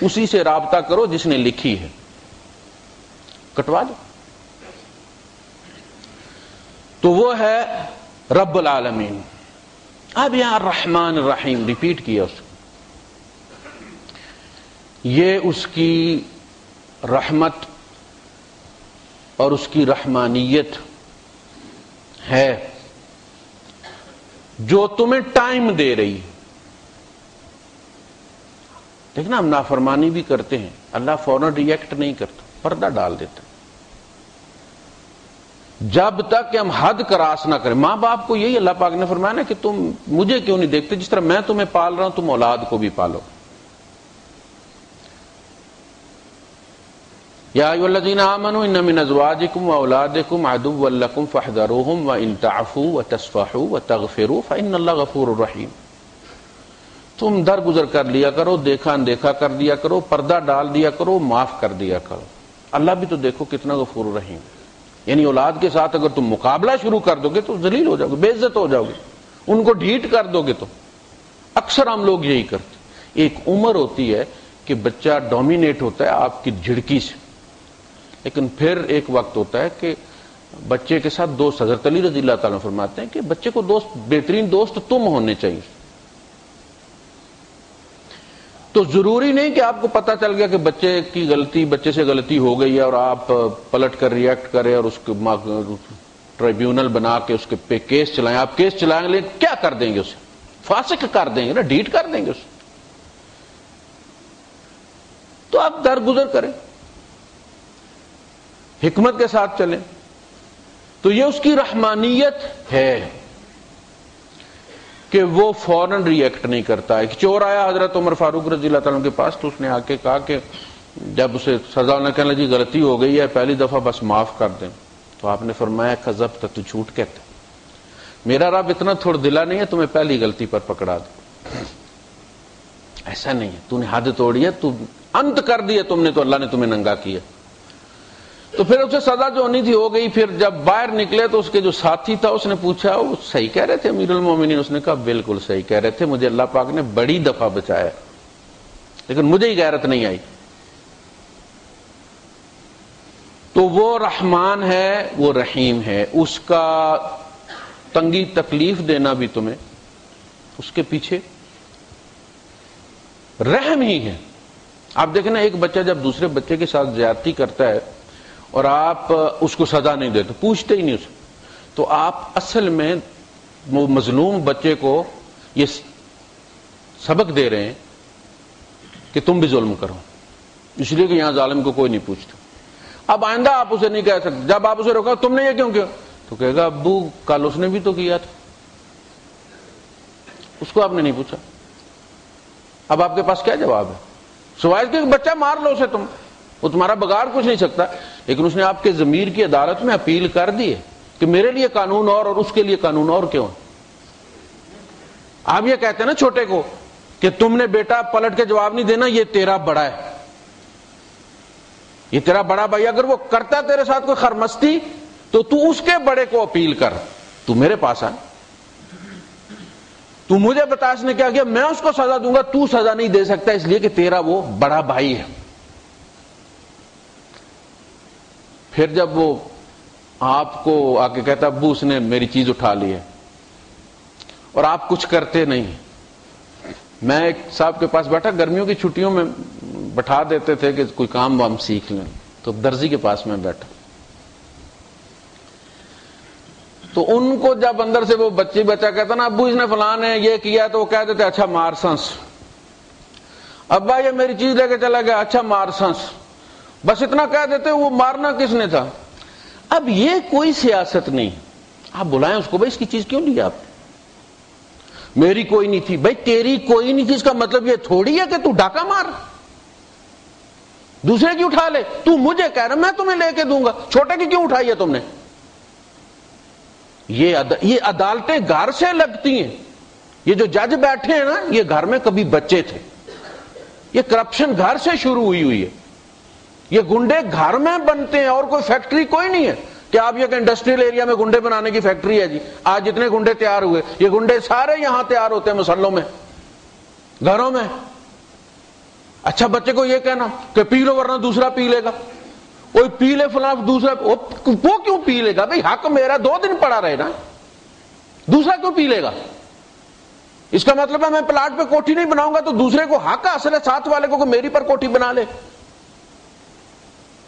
اسی سے رابطہ کرو جس نے لکھی ہے، کٹوا دو. تو وہ ہے رب العالمین. اب یہاں الرحمن الرحیم ریپیٹ کیا اس کو. یہ اس کی رحمت اور اس کی رحمانیت ہے جو تمہیں ٹائم دے رہی. دیکھنا ہم نافرمانی بھی کرتے ہیں، اللہ فوراً ریئیکٹ نہیں کرتا، پردہ ڈال دیتا جب تک کہ ہم حد کراس نہ کریں. ماں باپ کو یہی اللہ پاک نے فرمایا نا کہ تم مجھے کیوں نہیں دیکھتے، جس طرح میں تمہیں پال رہا ہوں تم اولاد کو بھی پالو. یا ایھا الذین آمنوا ان من ازواجکم واولادکم عدوا لکم فاحذروہم وان تعفوا وتصفحوا وتغفروا فان اللہ غفور رحیم. تم درگزر کر لیا کرو، دیکھا اندیکھا کر دیا کرو، پردہ ڈال دیا کرو، معاف کر دیا کرو. اللہ بھی تو دیکھو کتنا غفور رحیم. یعنی اولاد کے ساتھ اگر تم مقابلہ شروع کر دو گے تو ذلیل ہو جاؤ گے، بے عزت ہو جاؤ گے، ان کو ڈھیٹ کر دو گے. تو اکثر ہم لوگ یہی کرتے. ایک عمر ہوتی ہے کہ بچہ ڈومینیٹ ہوتا ہے آپ کی جھڑکی سے، لیکن پھر ایک وقت ہوتا ہے کہ بچے کے ساتھ دوست، حضرت علی رضی اللہ تعالیٰ فرماتے ہیں کہ بچے کو دوست، بہترین دوست تم ہونے چاہیے. تو ضروری نہیں کہ آپ کو پتا چل گیا کہ بچے کی غلطی، بچے سے غلطی ہو گئی ہے اور آپ پلٹ کر ریئیکٹ کریں اور اس کو ٹریبیونل بنا کے اس کے پہ کیس چلائیں. آپ کیس چلائیں گے کیا کر دیں گے؟ اسے فاسق کر دیں گے نا، ڈیٹ کر دیں گے اسے. تو آپ درگزر کریں، حکمت کے ساتھ چلیں. تو یہ اس کی رحمانیت ہے کہ وہ فوراً ریئیکٹ نہیں کرتا. ایک چور آیا حضرت عمر فاروق رضی اللہ تعالیٰ کے پاس، تو اس نے آ کے کہا کہ جب اسے سزا ہونے کہنے لگی غلطی ہو گئی ہے، پہلی دفعہ بس معاف کر دیں. تو آپ نے فرمایا کذبت، تو جھوٹ کہتے، میرا رب اتنا تھوڑ دلا نہیں ہے تمہیں پہلی غلطی پر پکڑا دے. ایسا نہیں ہے، تو نے حد توڑی ہے، تو انت کر دیا تم نے، تو اللہ نے تمہیں ننگا کیا. تو پھر اسے سزا جو ہونی تھی ہو گئی. پھر جب باہر نکلے تو اس کے جو ساتھی تھا اس نے پوچھا وہ صحیح کہہ رہے تھے امیر المومنین؟ اس نے کہا بالکل صحیح کہہ رہے تھے، مجھے اللہ پاک نے بڑی دفعہ بچایا لیکن مجھے ہی غیرت نہیں آئی. تو وہ رحمان ہے، وہ رحیم ہے. اس کا تنگی تکلیف دینا بھی تمہیں اس کے پیچھے رحم ہی ہے. آپ دیکھیں نا، ایک بچہ جب دوسرے بچے کے ساتھ زیادتی کرتا ہے اور آپ اس کو سزا نہیں دیتے، پوچھتے ہی نہیں اسے، تو آپ اصل میں وہ مظلوم بچے کو یہ سبق دے رہے ہیں کہ تم بھی ظلم کرو، اس لیے کہ یہاں ظالم کو کوئی نہیں پوچھتا. اب آئندہ آپ اسے نہیں کہہ سکتے، جب آپ اسے روکا تم نے یہ کیوں کیا، تو کہے گا ابو کل اس نے بھی تو کیا تھا، اس کو آپ نے نہیں پوچھا. اب آپ کے پاس کیا جواب ہے سوائے کہ بچہ مار لو اسے، تم، وہ تمہارا بگاڑ کچھ نہیں سکتا. لیکن اس نے آپ کے ضمیر کی عدالت میں اپیل کر دی ہے کہ میرے لیے قانون اور اس کے لیے قانون اور کیوں. آپ یہ کہتے ہیں نا چھوٹے کو کہ تم نے بیٹا پلٹ کے جواب نہیں دینا، یہ تیرا بڑا ہے، یہ تیرا بڑا بھائی. اگر وہ کرتا تیرے ساتھ کوئی خرمستی تو اس کے بڑے کو اپیل کر، تو میرے پاس آ، تو مجھے بتا اس نے کیا کیا، میں اس کو سزا دوں گا، تو سزا نہیں دے سکتا اس لیے کہ تیرا وہ بڑا بھائی ہے. پھر جب وہ آپ کو آ کے کہتا ابو اس نے میری چیز اٹھا لی ہے اور آپ کچھ کرتے نہیں. میں ایک صاحب کے پاس بیٹھا، گرمیوں کی چھٹیوں میں بٹھا دیتے تھے کہ کوئی کام ہم سیکھ لیں، تو درزی کے پاس میں بیٹھا. تو ان کو جب اندر سے وہ بچہ کہتا نا ابو اس نے فلاں نے یہ کیا، تو وہ کہہ دیتے اچھا مار سنس. ابا یہ میری چیز لے کے چلا گیا، اچھا مار سنس. بس اتنا کہہ دیتے، وہ مارنا کس نے تھا. اب یہ کوئی سیاست نہیں. آپ بلائیں اس کو، بھائی اس کی چیز کیوں لی آپ؟ میری کوئی نہیں تھی. بھائی تیری کوئی نہیں تھی اس کا مطلب یہ تھوڑی ہے کہ تو ڈاکہ مار دوسرے کی اٹھا لے. تو مجھے کہہ رہا میں تمہیں لے کے دوں گا, چھوٹے کی کیوں اٹھائی ہے تم نے؟ یہ عدالتیں گھر سے لگتی ہیں. یہ جو جج بیٹھے ہیں نا, یہ گھر میں کبھی بچے تھے. یہ کرپشن گھر سے شروع ہوئی ہے. یہ گنڈے گھر میں بنتے ہیں, اور کوئی فیکٹری کوئی نہیں ہے کہ آپ یہ کہ انڈسٹریل ایریا میں گنڈے بنانے کی فیکٹری ہے جی. آج جتنے گنڈے تیار ہوئے, یہ گنڈے سارے یہاں تیار ہوتے ہیں مسلوں میں, گھروں میں. اچھا بچے کو یہ کہنا کہ پی لو ورنہ دوسرا پی لے گا, کوئی پی لے فلاں دوسرا, وہ کیوں پی لے گا؟ بھائی حق میرا 2 دن پڑا رہے نا, دوسرا کیوں پی لے گا؟ اس کا مطلب ہے میں پلاٹ پہ کوٹھی نہیں بناؤں گا تو دوسرے کو حق حاصل ہے ساتھ والے کو کہ میری پر کوٹھی بنا لے.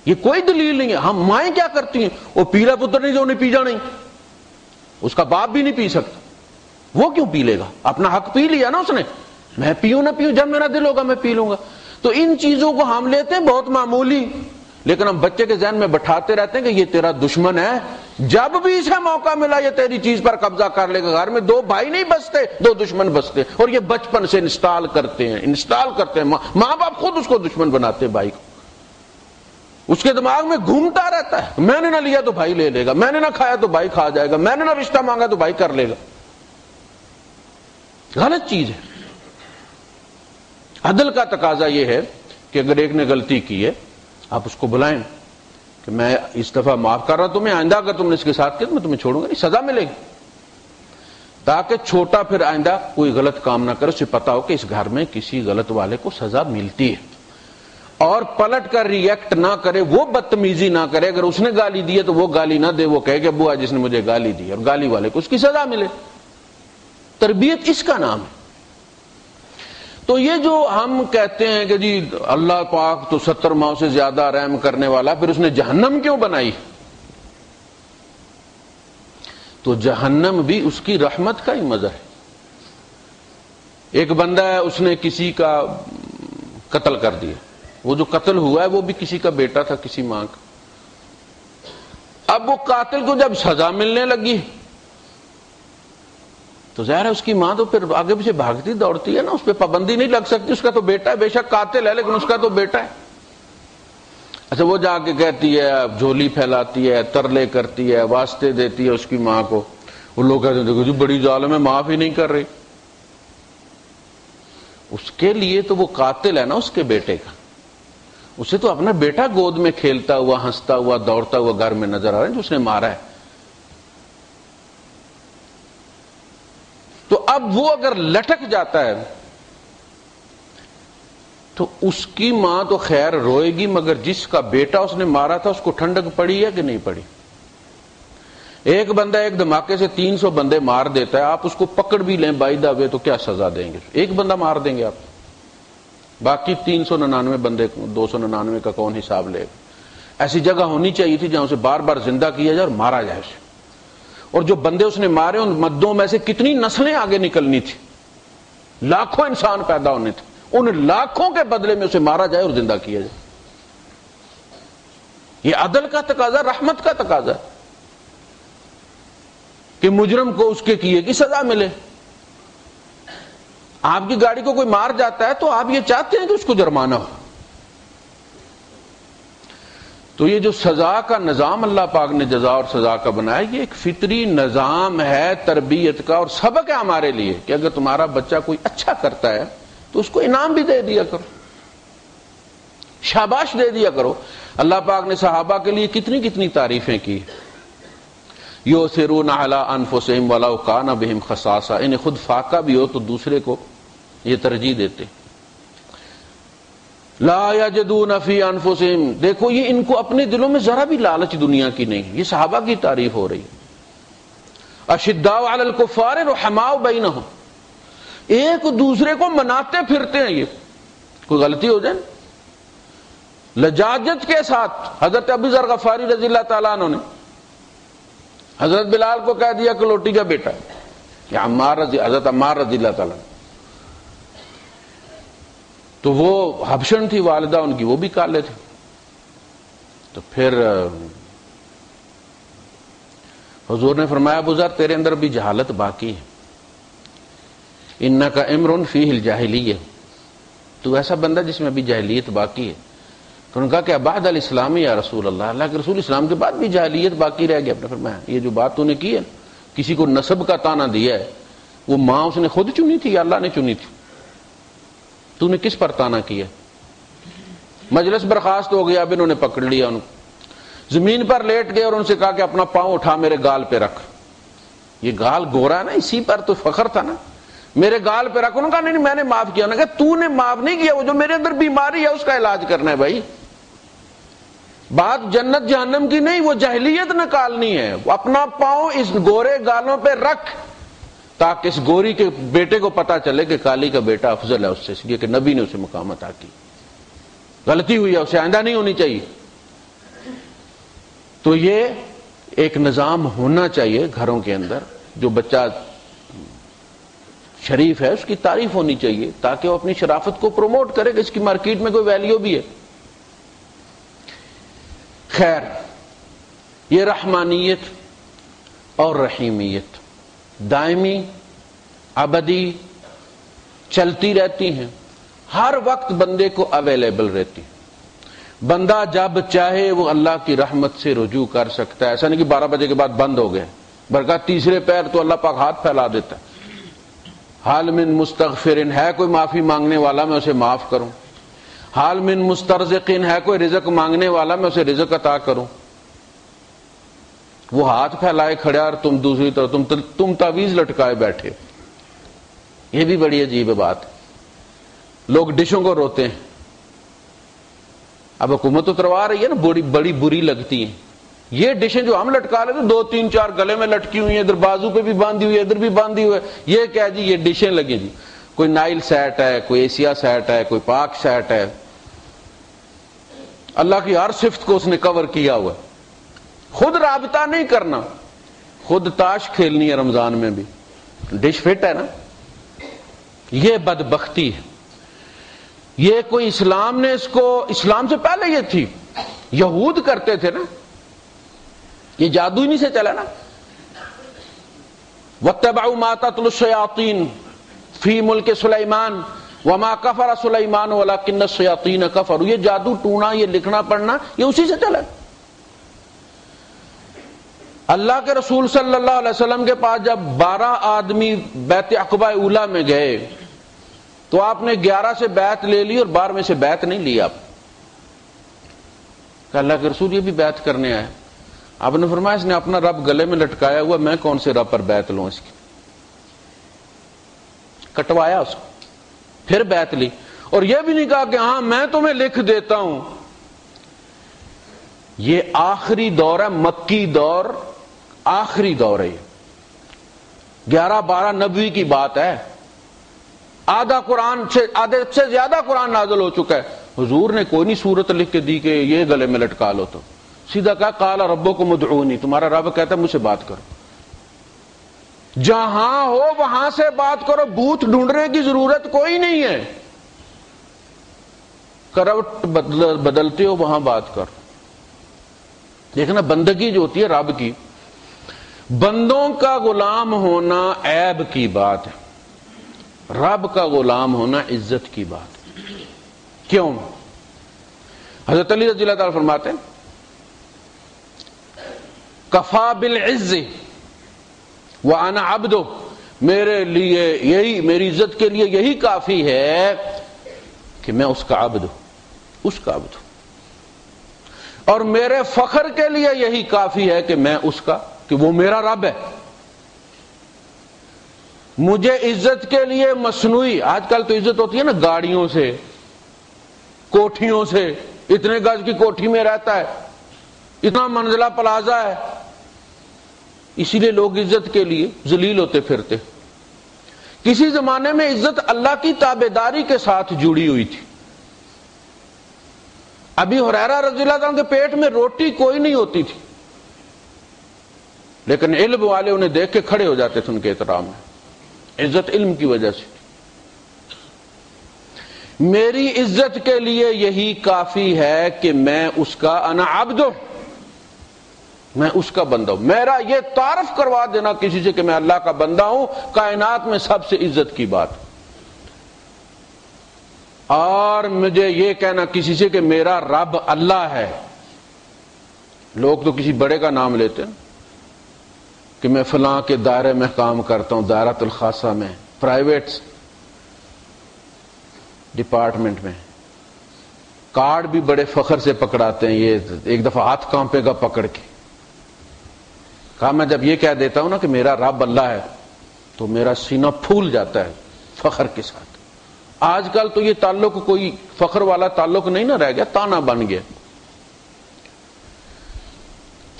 یہ کوئی دلیل نہیں ہے. ہم مائیں کیا کرتی ہیں, وہ پیلا پتر نہیں جو نہیں پی جانا, اس کا باپ بھی نہیں پی سکتا, وہ کیوں پی لے گا؟ اپنا حق پی لیا نا اس نے, میں پیوں نہ پیوں, جب میرا دل ہوگا میں پی لوں گا. تو ان چیزوں کو ہم لیتے ہیں بہت معمولی, لیکن ہم بچے کے ذہن میں بٹھاتے رہتے ہیں کہ یہ تیرا دشمن ہے, جب بھی اسے موقع ملا یہ تیری چیز پر قبضہ کر لے گا. گھر میں 2 بھائی نہیں بستے, 2 دشمن بستے, اور یہ بچپن سے انسٹال کرتے ہیں. ماں باپ خود اس کو دشمن بناتے ہیں بھائی کو. اس کے دماغ میں گھومتا رہتا ہے, میں نے نہ لیا تو بھائی لے لے گا, میں نے نہ کھایا تو بھائی کھا جائے گا, میں نے نہ رشتہ مانگا تو بھائی کر لے گا. غلط چیز ہے. عدل کا تقاضا یہ ہے کہ اگر ایک نے غلطی کی ہے آپ اس کو بلائیں کہ میں اس دفعہ معاف کر رہا ہوں تمہیں, آئندہ اگر تم نے اس کے ساتھ کیا تو میں تمہیں چھوڑوں گا نہیں, سزا ملے گی, تاکہ چھوٹا پھر آئندہ کوئی غلط کام نہ کرے, اسے پتا ہو کہ اس گھر میں کسی غلط والے کو سزا ملتی ہے, اور پلٹ کر ریئیکٹ نہ کرے, وہ بدتمیزی نہ کرے. اگر اس نے گالی دی ہے تو وہ گالی نہ دے, وہ کہے کہ ابو جس نے مجھے گالی دی, اور گالی والے کو اس کی سزا ملے. تربیت اس کا نام ہے. تو یہ جو ہم کہتے ہیں کہ جی اللہ پاک تو 70 ماؤں سے زیادہ رحم کرنے والا, پھر اس نے جہنم کیوں بنائی؟ تو جہنم بھی اس کی رحمت کا ہی مظہر ہے. ایک بندہ ہے, اس نے کسی کا قتل کر دیا, وہ جو قتل ہوا ہے وہ بھی کسی کا بیٹا تھا, کسی ماں کا. اب وہ قاتل کو جب سزا ملنے لگی تو ظاہر ہے اس کی ماں تو پھر آگے پیچھے بھاگتی دوڑتی ہے نا, اس پہ پابندی نہیں لگ سکتی, اس کا تو بیٹا ہے, بے شک قاتل ہے لیکن اس کا تو بیٹا ہے. اچھا وہ جا کے کہتی ہے, جھولی پھیلاتی ہے, ترلے کرتی ہے, واسطے دیتی ہے اس کی ماں کو. وہ لوگ کہتے ہیں دیکھو جی بڑی ظالم ہے, معاف ہی نہیں کر رہی. اس کے لیے تو وہ قاتل ہے نا اس کے بیٹے کا, اسے تو اپنا بیٹا گود میں کھیلتا ہوا, ہنستا ہوا, دوڑتا ہوا گھر میں نظر آ رہا ہے جو اس نے مارا ہے. تو اب وہ اگر لٹک جاتا ہے تو اس کی ماں تو خیر روئے گی, مگر جس کا بیٹا اس نے مارا تھا اس کو ٹھنڈک پڑی ہے کہ نہیں پڑی؟ ایک بندہ ایک دھماکے سے 300 بندے مار دیتا ہے, آپ اس کو پکڑ بھی لیں بائی دا وے تو کیا سزا دیں گے؟ ایک بندہ مار دیں گے آپ, باقی 399 بندے 299 کا کون حساب لے گا؟ ایسی جگہ ہونی چاہیے تھی جہاں اسے بار بار زندہ کیا جائے اور مارا جائے اسے. اور جو بندے اس نے مارے ان مدوں میں سے کتنی نسلیں آگے نکلنی تھی, لاکھوں انسان پیدا ہونے تھے, ان لاکھوں کے بدلے میں اسے مارا جائے اور زندہ کیا جائے. یہ عدل کا تقاضا, رحمت کا تقاضا ہے کہ مجرم کو اس کے کیے کی سزا ملے. آپ کی گاڑی کو کوئی مار جاتا ہے تو آپ یہ چاہتے ہیں کہ اس کو جرمانہ ہو. تو یہ جو سزا کا نظام اللہ پاک نے جزا اور سزا کا بنایا, یہ ایک فطری نظام ہے تربیت کا, اور سبق ہے ہمارے لیے کہ اگر تمہارا بچہ کوئی اچھا کرتا ہے تو اس کو انعام بھی دے دیا کرو, شاباش دے دیا کرو. اللہ پاک نے صحابہ کے لیے کتنی کتنی تعریفیں کی. یؤثرون علی انفسہم ولو کان بہم خصاصہ, انہیں خود فاقہ بھی ہو تو دوسرے کو یہ ترجیح دیتے. لا یجدون فی انفسہم, دیکھو یہ ان کو اپنے دلوں میں ذرا بھی لالچ دنیا کی نہیں. یہ صحابہ کی تعریف ہو رہی ہے. اشداء علی الکفار رحماء بینہم, ایک دوسرے کو مناتے پھرتے ہیں. یہ کوئی غلطی ہو جائے لجاجت کے ساتھ. حضرت ابو ذر غفاری رضی اللہ تعالیٰ عنہ نے حضرت بلال کو کہہ دیا کہ لوٹی کا بیٹا ہے, یا حضرت عمار رضی اللہ تعالیٰ, تو وہ حبشن تھی والدہ ان کی, وہ بھی کالے تھے. تو پھر حضور نے فرمایا ابو ذر تیرے اندر بھی جہالت باقی ہے, انک امر فیہ الجاہلیہ، تو ایسا بندہ جس میں ابھی جاہلیت باقی ہے۔ تو انہوں نے کہا کہ بعد الاسلام یا رسول اللہ، اللہ کے رسول اسلام کے بعد بھی جاہلیت باقی رہ گیا۔ آپ نے فرمایا یہ جو بات تو نے کی ہے، کسی کو نسب کا تانا دیا ہے، وہ ماں اس نے خود چنی تھی یا اللہ نے چنی تھی؟ تو نے کس پر تانا کیا؟ مجلس برخاست ہو گیا، اب انہوں نے پکڑ لیا، ان زمین پر لیٹ گئے اور ان سے کہا کہ اپنا پاؤں اٹھا میرے گال پہ رکھ۔ یہ گال گورا ہے نا، اسی پر تو فخر تھا نا، میرے گال پہ رکھ۔ انہوں نے کہا نہیں میں نے معاف کیا۔ انہوں نے کہا تو نے معاف نہیں کیا، وہ جو میرے اندر بیماری ہے اس کا علاج کرنا ہے بھائی، بات جنت جہنم کی نہیں، وہ جاہلیت نکالنی ہے۔ اپنا پاؤں اس گورے گالوں پہ رکھ تاکہ اس گوری کے بیٹے کو پتا چلے کہ کالی کا بیٹا افضل ہے اس سے، اس لیے کہ نبی نے اسے مقام عطا کی۔ غلطی ہوئی ہے، اسے آئندہ نہیں ہونی چاہیے۔ تو یہ ایک نظام ہونا چاہیے گھروں کے اندر، جو بچہ شریف ہے اس کی تعریف ہونی چاہیے تاکہ وہ اپنی شرافت کو پروموٹ کرے کہ اس کی مارکیٹ میں کوئی ویلیو بھی ہے۔ خیر، یہ رحمانیت اور رحیمیت دائمی ابدی چلتی رہتی ہیں، ہر وقت بندے کو اویلیبل رہتی ہیں۔ بندہ جب چاہے وہ اللہ کی رحمت سے رجوع کر سکتا ہے، ایسا نہیں کہ 12 بجے کے بعد بند ہو گئے، بلکہ تیسرے پیر تو اللہ پاک ہاتھ پھیلا دیتا ہے۔ حال من مستغفرن، ہے کوئی معافی مانگنے والا میں اسے معاف کروں، حال من مسترزقن، ہے کوئی رزق مانگنے والا میں اسے رزق عطا کروں۔ وہ ہاتھ پھیلائے کھڑا اور تم دوسری طرف تم تعویذ لٹکائے بیٹھے۔ یہ بھی بڑی عجیب بات ہے۔ لوگ ڈشوں کو روتے ہیں، اب حکومت اتروا رہی ہے نا، بڑی بری لگتی ہیں یہ ڈشیں جو ہم لٹکا رہے تھے، 2 3 4 گلے میں لٹکی ہوئی ہیں، ادھر بازو پہ بھی باندھی ہوئی ہے، ادھر بھی باندھی ہوئی ہے، یہ کیا جی یہ ڈشیں لگیں جی، کوئی نائل سیٹ ہے، کوئی ایشیا سیٹ ہے، کوئی پاک سیٹ ہے۔ اللہ کی ہر صفت کو اس نے کور کیا ہوا ہے۔ خود رابطہ نہیں کرنا، خود تاش کھیلنی ہے رمضان میں بھی، ڈش فٹ ہے نا۔ یہ بدبختی ہے، یہ کوئی اسلام نے اس کو، اسلام سے پہلے یہ تھی، یہود کرتے تھے نا، یہ جادو ہی نہیں سے چلا نا۔ وَاتَّبَعُوا مَا تَتْلُو الشَّيَاطِينُ فِي مُلْكِ سُلَيْمَانَ وَمَا كَفَرَ سُلَيْمَانُ وَلَكِنَّ الشَّيَاطِينَ كَفَرُوا، یہ جادو ٹونا، یہ لکھنا پڑھنا، یہ اسی سے چلا۔ اللہ کے رسول صلی اللہ علیہ وسلم کے پاس جب 12 آدمی بیعت عقبہ اولیٰ میں گئے تو آپ نے 11 سے بیعت لے لی اور 12ویں سے بیعت نہیں لی۔ آپ کہ اللہ کے رسول یہ بھی بیعت کرنے آئے۔ آپ نے فرمایا اس نے اپنا رب گلے میں لٹکایا ہوا، میں کون سے رب پر بیعت لوں اس کی؟ کٹوایا اس کو، پھر بیعت لی، اور یہ بھی نہیں کہا کہ ہاں میں تمہیں لکھ دیتا ہوں۔ یہ آخری دور ہے، مکی دور، آخری دور ہے۔ 11-12 نبوی کی بات ہے، آدھا قرآن سے، آدھے سے زیادہ قرآن نازل ہو چکا ہے۔ حضور نے کوئی نہیں صورت لکھ کے دی کہ یہ گلے میں لٹکا لو، تو سیدھا کہا قال ربکم ادعونی، تمہارا رب کہتا ہے مجھ سے بات کرو، جہاں ہو وہاں سے بات کرو، بوت ڈھونڈنے کی ضرورت کوئی نہیں ہے، کروٹ بدلتے ہو وہاں بات کرو۔ دیکھنا بندگی جو ہوتی ہے رب کی، بندوں کا غلام ہونا عیب کی بات ہے، رب کا غلام ہونا عزت کی بات ہے۔ کیوں؟ حضرت علی رضی اللہ تعالیٰ فرماتے ہیں کفا بالعز وانا عبد، میرے لیے یہی، میری عزت کے لیے یہی کافی ہے کہ میں اس کا عبد ہوں، اس کا عبد ہوں، اور میرے فخر کے لیے یہی کافی ہے کہ میں اس کا، کہ وہ میرا رب ہے۔ مجھے عزت کے لیے مصنوعی، آج کل تو عزت ہوتی ہے نا گاڑیوں سے، کوٹھیوں سے، اتنے گز کی کوٹھی میں رہتا ہے، اتنا منزلہ پلازا ہے، اسی لیے لوگ عزت کے لیے ذلیل ہوتے پھرتے۔ کسی زمانے میں عزت اللہ کی تابعداری کے ساتھ جڑی ہوئی تھی۔ ابی ہریرہ رضی اللہ عنہ کے پیٹ میں روٹی کوئی نہیں ہوتی تھی، لیکن علم والے انہیں دیکھ کے کھڑے ہو جاتے تھے ان کے احترام میں، عزت علم کی وجہ سے۔ میری عزت کے لیے یہی کافی ہے کہ میں اس کا انا عبد، میں اس کا بندہ ہوں. میرا یہ تعارف کروا دینا کسی سے کہ میں اللہ کا بندہ ہوں، کائنات میں سب سے عزت کی بات. اور مجھے یہ کہنا کسی سے کہ میرا رب اللہ ہے. لوگ تو کسی بڑے کا نام لیتے ہیں کہ میں فلاں کے دائرے میں کام کرتا ہوں، دائرۃ الخاصہ میں، پرائیویٹ ڈپارٹمنٹ میں. کارڈ بھی بڑے فخر سے پکڑاتے ہیں. یہ ایک دفعہ ہاتھ کانپے گا پکڑ کے. کہا میں جب یہ کہہ دیتا ہوں نا کہ میرا رب اللہ ہے تو میرا سینہ پھول جاتا ہے فخر کے ساتھ. آج کل تو یہ تعلق کوئی فخر والا تعلق نہیں نہ رہ گیا، تانا بن گیا.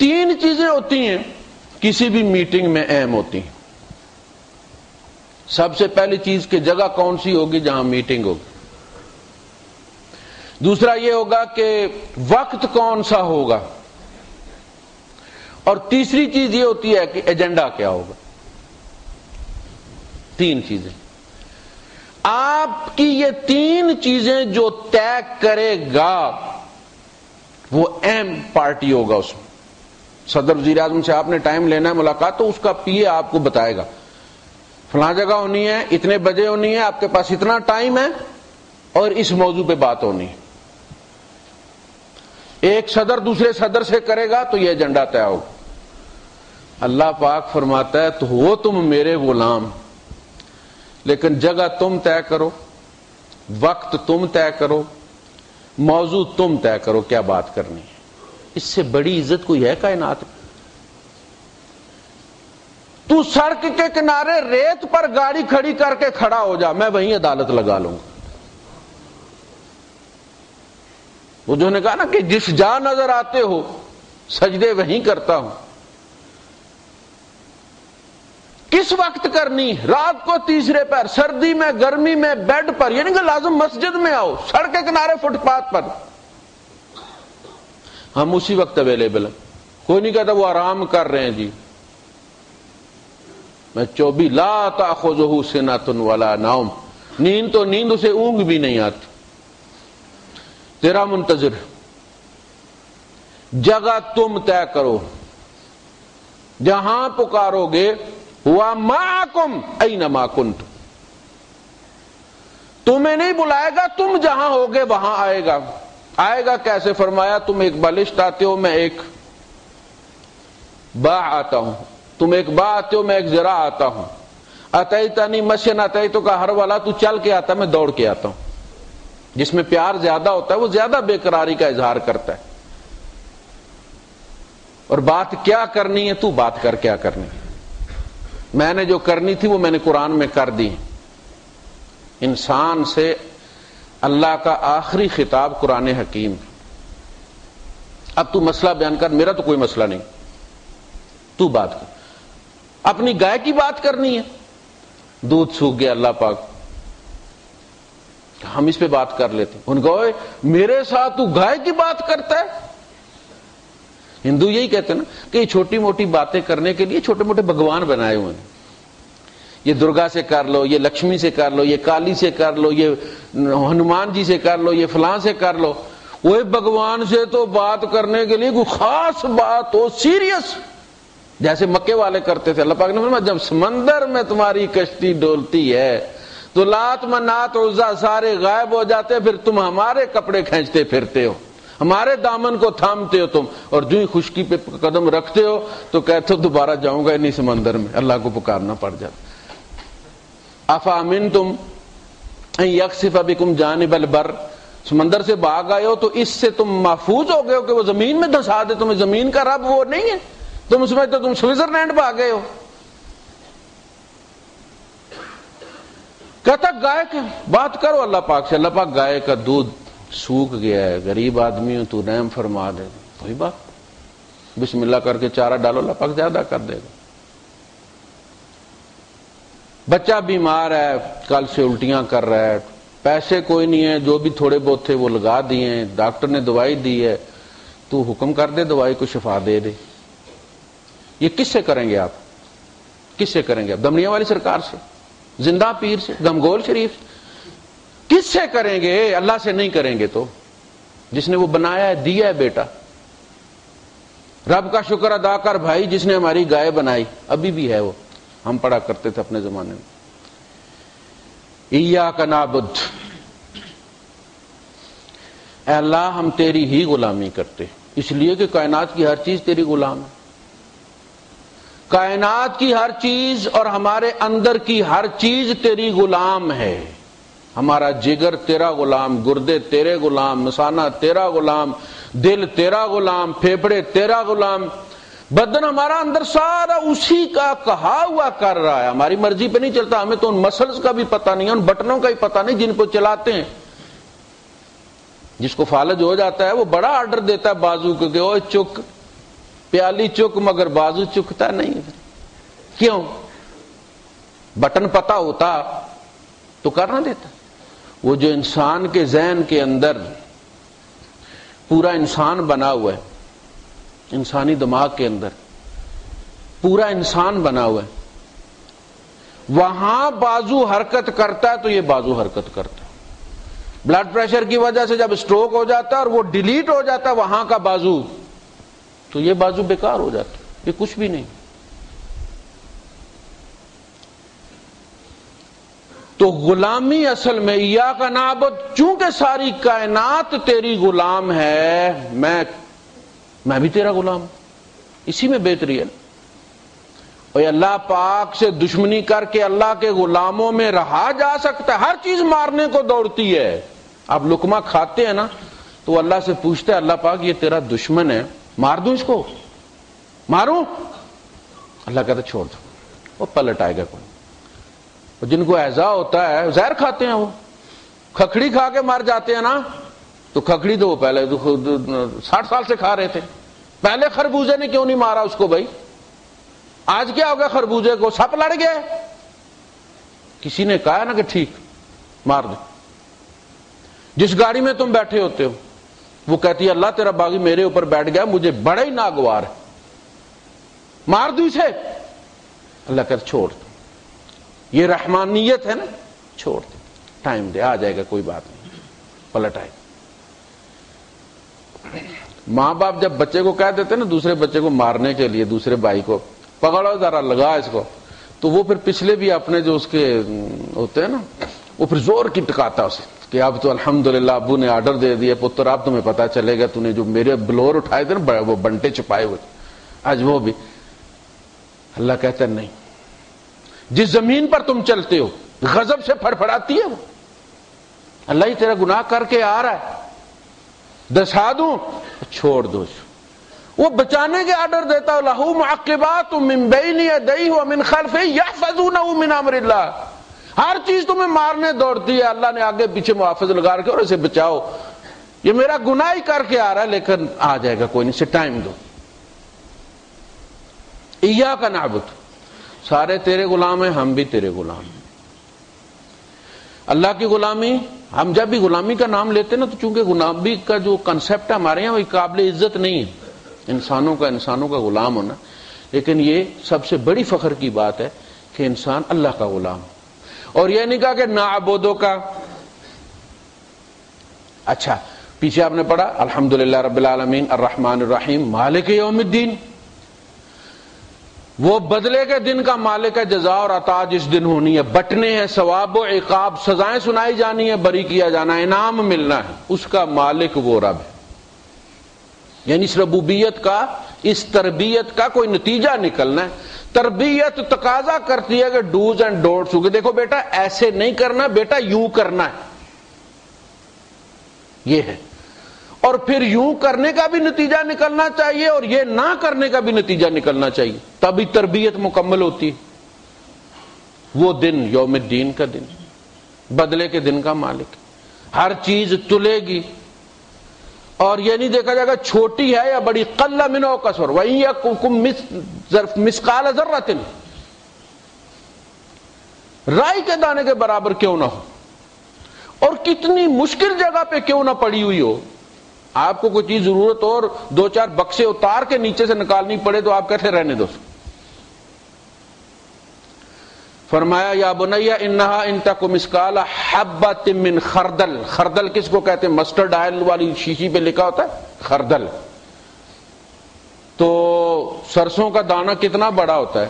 3 چیزیں ہوتی ہیں کسی بھی میٹنگ میں اہم ہوتی ہیں. سب سے پہلی چیز کہ جگہ کون سی ہوگی جہاں میٹنگ ہوگی. دوسرا یہ ہوگا کہ وقت کون سا ہوگا. اور تیسری چیز یہ ہوتی ہے کہ ایجنڈا کیا ہوگا. 3 چیزیں. آپ کی یہ 3 چیزیں جو طے کرے گا وہ اہم پارٹی ہوگا. اس میں صدر وزیر اعظم سے آپ نے ٹائم لینا ہے ملاقات، تو اس کا پی اے آپ کو بتائے گا فلاں جگہ ہونی ہے، اتنے بجے ہونی ہے، آپ کے پاس اتنا ٹائم ہے اور اس موضوع پہ بات ہونی ہے. ایک صدر دوسرے صدر سے کرے گا تو یہ ایجنڈا طے ہوگا. اللہ پاک فرماتا ہے تو ہو تم میرے غلام، لیکن جگہ تم طے کرو، وقت تم طے کرو، موضوع تم طے کرو کیا بات کرنی ہے. اس سے بڑی عزت کوئی ہے کائنات میں؟ تو سڑک کے کنارے ریت پر گاڑی کھڑی کر کے کھڑا ہو جا، میں وہیں عدالت لگا لوں گا. وہ جو نے کہا نا کہ جس جا نظر آتے ہو سجدے وہیں کرتا ہوں. کس وقت کرنی؟ رات کو تیسرے پہر، سردی میں، گرمی میں، بیڈ پر. یہ نہیں کہ لازم مسجد میں آؤ، سڑک کے کنارے فٹ پاتھ پر ہم اسی وقت اویلیبل ہیں. کوئی نہیں کہتا وہ آرام کر رہے ہیں جی. میں 24 لا تأخذہ سنۃ ولا نوم، نیند تو نیند اسے اونگ بھی نہیں آتی. تیرا منتظر. جگہ تم طے کرو، جہاں پکارو گے وَمَعَكُمْ أَيْنَمَا كُنْتُمْ. تمہیں نہیں بلائے گا، تم جہاں ہوگے وہاں آئے گا. آئے گا کیسے؟ فرمایا تم ایک بالشت آتے ہو، میں ایک با آتا ہوں. تم ایک با آتے ہو، میں ایک ذرا آتا ہوں. اتیتنی مشین اتیتو کا ہر والا، تو چل کے آتا، میں دوڑ کے آتا ہوں. جس میں پیار زیادہ ہوتا ہے وہ زیادہ بے قراری کا اظہار کرتا ہے. اور بات کیا کرنی ہے تو بات کر کیا کرنی ہے. میں نے جو کرنی تھی وہ میں نے قرآن میں کر دی. انسان سے اللہ کا آخری خطاب قرآن حکیم. اب تو مسئلہ بیان کر، میرا تو کوئی مسئلہ نہیں، تو بات کر. اپنی گائے کی بات کرنی ہے، دودھ سوکھ گیا اللہ پاک، ہم اس پہ بات کر لیتے. ان کو میرے ساتھ تو گائے کی بات کرتا ہے. ہندو یہی کہتے ہیں نا کہ یہ چھوٹی موٹی باتیں کرنے کے لیے چھوٹے موٹے بھگوان بنائے ہوئے ہیں. یہ درگا سے کر لو، یہ لکشمی سے کر لو، یہ کالی سے کر لو، یہ ہنومان جی سے کر لو، یہ فلاں سے کر لو. وہ بھگوان سے تو بات کرنے کے لیے کوئی خاص بات ہو، سیریس، جیسے مکے والے کرتے تھے. اللہ پاک نے فرمایا جب سمندر میں تمہاری کشتی ڈولتی ہے تو لات منات عزا سارے غائب ہو جاتے، پھر تم ہمارے کپڑے کھینچتے پھرتے ہو، ہمارے دامن کو تھامتے ہو تم، اور جو ہی خشکی پہ قدم رکھتے ہو تو کہتے ہو دوبارہ جاؤں گا نہیں سمندر میں. اللہ کو پکارنا پڑ جاتا. افامنتم ان یخسف بکم جانب البر، سمندر سے بھاگ آئے ہو تو اس سے تم محفوظ ہو گئے ہو کہ وہ زمین میں دھسا دے تمہیں. زمین کا رب وہ نہیں ہے، تم سمجھتے تم سوئٹزرلینڈ بھاگ گئے ہو. کہتا گائے کی بات کرو اللہ پاک سے. اللہ پاک گائے کا دودھ سوکھ گیا ہے، غریب آدمی ہوں تو رحم فرما دے. کوئی بات، بسم اللہ کر کے چارہ ڈالو، اللہ پاک زیادہ کر دے گا. بچہ بیمار ہے، کل سے الٹیاں کر رہا ہے، پیسے کوئی نہیں ہے، جو بھی تھوڑے بہت تھے وہ لگا دیے ہیں، ڈاکٹر نے دوائی دی ہے، تو حکم کر دے دوائی کو شفا دے دے. یہ کس سے کریں گے آپ؟ کس سے کریں گے آپ؟ دمنیا والی سرکار سے، زندہ پیر سے، گمگول شریف سے؟ کس سے کریں گے؟ اللہ سے نہیں کریں گے تو جس نے وہ بنایا ہے، دیا ہے بیٹا. رب کا شکر ادا کر بھائی جس نے ہماری گائے بنائی، ابھی بھی ہے وہ، ہم پڑھا کرتے تھے اپنے زمانے میں، ایاک نعبد، اے اللہ ہم تیری ہی غلامی کرتے، اس لیے کہ کائنات کی ہر چیز تیری غلام ہے، کائنات کی ہر چیز اور ہمارے اندر کی ہر چیز تیری غلام ہے، ہمارا جگر تیرا غلام، گردے تیرے غلام، مثانہ تیرا غلام، دل تیرا غلام، پھیپھڑے تیرا غلام، بدن ہمارا اندر سارا اسی کا کہا ہوا کر رہا ہے، ہماری مرضی پہ نہیں چلتا، ہمیں تو ان مسلز کا بھی پتہ نہیں ہے، ان بٹنوں کا بھی پتہ نہیں جن کو چلاتے ہیں، جس کو فالج ہو جاتا ہے وہ بڑا آرڈر دیتا ہے بازو کو کہ اوے چک پیالی چک، مگر بازو چکتا نہیں، کیوں؟ بٹن پتہ ہوتا تو کر نہ دیتا۔ وہ جو انسان کے ذہن کے اندر پورا انسان بنا ہوا ہے، انسانی دماغ کے اندر پورا انسان بنا ہوا ہے، وہاں بازو حرکت کرتا ہے تو یہ بازو حرکت کرتا ہے، بلڈ پریشر کی وجہ سے جب سٹروک ہو جاتا ہے اور وہ ڈیلیٹ ہو جاتا ہے وہاں کا بازو، تو یہ بازو بیکار ہو جاتا ہے، یہ کچھ بھی نہیں۔ تو غلامی اصل میں ایاک نعبد، چونکہ ساری کائنات تیری غلام ہے، میں بھی تیرا غلام ہوں، اسی میں بہتری ہے۔ اور اللہ پاک سے دشمنی کر کے اللہ کے غلاموں میں رہا جا سکتا ہے؟ ہر چیز مارنے کو دوڑتی ہے۔ آپ لقمہ کھاتے ہیں نا تو اللہ سے پوچھتے ہیں اللہ پاک یہ تیرا دشمن ہے، مار دوں اس کو، ماروں؟ اللہ کہتا چھوڑ دو، وہ پلٹ آئے گا کوئی۔ اور جن کو ایذا ہوتا ہے زہر کھاتے ہیں، وہ کھکھڑی کھا کے مر جاتے ہیں نا، تو کھکھڑی تو وہ پہلے 60 سال سے کھا رہے تھے، پہلے خربوزے نے کیوں نہیں مارا اس کو بھائی؟ آج کیا ہو گیا خربوزے کو؟ سپ لڑ گئے، کسی نے کہا نا کہ ٹھیک مار دو۔ جس گاڑی میں تم بیٹھے ہوتے ہو وہ کہتی ہے اللہ تیرا باغی میرے اوپر بیٹھ گیا، مجھے بڑا ہی ناگوار ہے، مار دو اسے؟ اللہ کہتا چھوڑ دو، یہ رحمانیت ہے نا، چھوڑ دو، ٹائم دے، آ جائے گا، کوئی بات نہیں، پلٹ آئے گا۔ ماں باپ جب بچے کو کہہ دیتے نا دوسرے بچے کو مارنے کے لیے، دوسرے بھائی کو پکڑو ذرا لگا اس کو، تو وہ پھر پچھلے بھی اپنے جو اس کے ہوتے ہیں نا وہ پھر زور کی ٹکاتا اسے کہ اب تو الحمدللہ ابو نے آرڈر دے دیا پتر، اب تمہیں پتا چلے گا تو نے جو میرے بلور اٹھائے تھے نا وہ بنٹے چھپائے ہوئے، آج وہ بھی۔ اللہ کہتا ہے نہیں، جس زمین پر تم چلتے ہو غضب سے پھڑپھڑاتی ہے وہ، اللہ ہی تیرا گناہ کر کے آ رہا ہے، دسا دوں؟ چھوڑ دو۔ وہ بچانے کے آرڈر دیتا، لہو معقبات من بین یدیہ ومن خلفہ یحفظونہ من امر اللہ، ہر چیز تمہیں مارنے دوڑتی ہے، اللہ نے آگے پیچھے محافظ لگا کے اور اسے بچاؤ، یہ میرا گناہ ہی کر کے آ رہا ہے لیکن آ جائے گا، کوئی نہیں، سے ٹائم دو۔ ایاک نعبد، سارے تیرے غلام ہیں، ہم بھی تیرے غلام ہیں۔ اللہ کی غلامی، ہم جب بھی غلامی کا نام لیتے ہیں نا تو چونکہ غلامی کا جو کنسپٹ ہے ہمارے یہاں وہ قابل عزت نہیں ہے، انسانوں کا غلام ہونا، لیکن یہ سب سے بڑی فخر کی بات ہے کہ انسان اللہ کا غلام ہو۔ اور یہ نہیں کہا کہ نعبدو کا، اچھا پیچھے آپ نے پڑھا الحمدللہ رب العالمین الرحمن الرحیم مالک یوم الدین، وہ بدلے کے دن کا مالک ہے، جزا اور عطا جس دن ہونی ہے، بٹنے ہیں، ثواب و عقاب، سزائیں سنائی جانی ہے، بری کیا جانا ہے، انعام ملنا ہے، اس کا مالک وہ رب ہے۔ یعنی اس ربوبیت کا، اس تربیت کا کوئی نتیجہ نکلنا ہے۔ تربیت تقاضا کرتی ہے کہ ڈوز اینڈ ڈونٹس، کہ دیکھو بیٹا ایسے نہیں کرنا، بیٹا یوں کرنا ہے، یہ ہے، اور پھر یوں کرنے کا بھی نتیجہ نکلنا چاہیے اور یہ نہ کرنے کا بھی نتیجہ نکلنا چاہیے، تبھی تربیت مکمل ہوتی ہے۔ وہ دن یوم الدین کا دن، بدلے کے دن کا مالک، ہر چیز تلے گی، اور یہ نہیں دیکھا جائے گا چھوٹی ہے یا بڑی، قل منہ او کثر وَإِن یکن مثقال ذرۃ، رائی کے دانے کے برابر کیوں نہ ہو، اور کتنی مشکل جگہ پہ کیوں نہ پڑی ہوئی ہو، آپ کو کوئی چیز ضرورت ہو اور 2-4 بکسے اتار کے نیچے سے نکالنی پڑے تو آپ کہتے رہنے دو۔ فرمایا یا بنی انہا ان تک مثقال حبۃ من خردل، خردل کس کو کہتے ہیں؟ مسٹرڈ آئل والی شیشی پہ لکھا ہوتا ہے خردل، تو سرسوں کا دانہ کتنا بڑا ہوتا ہے؟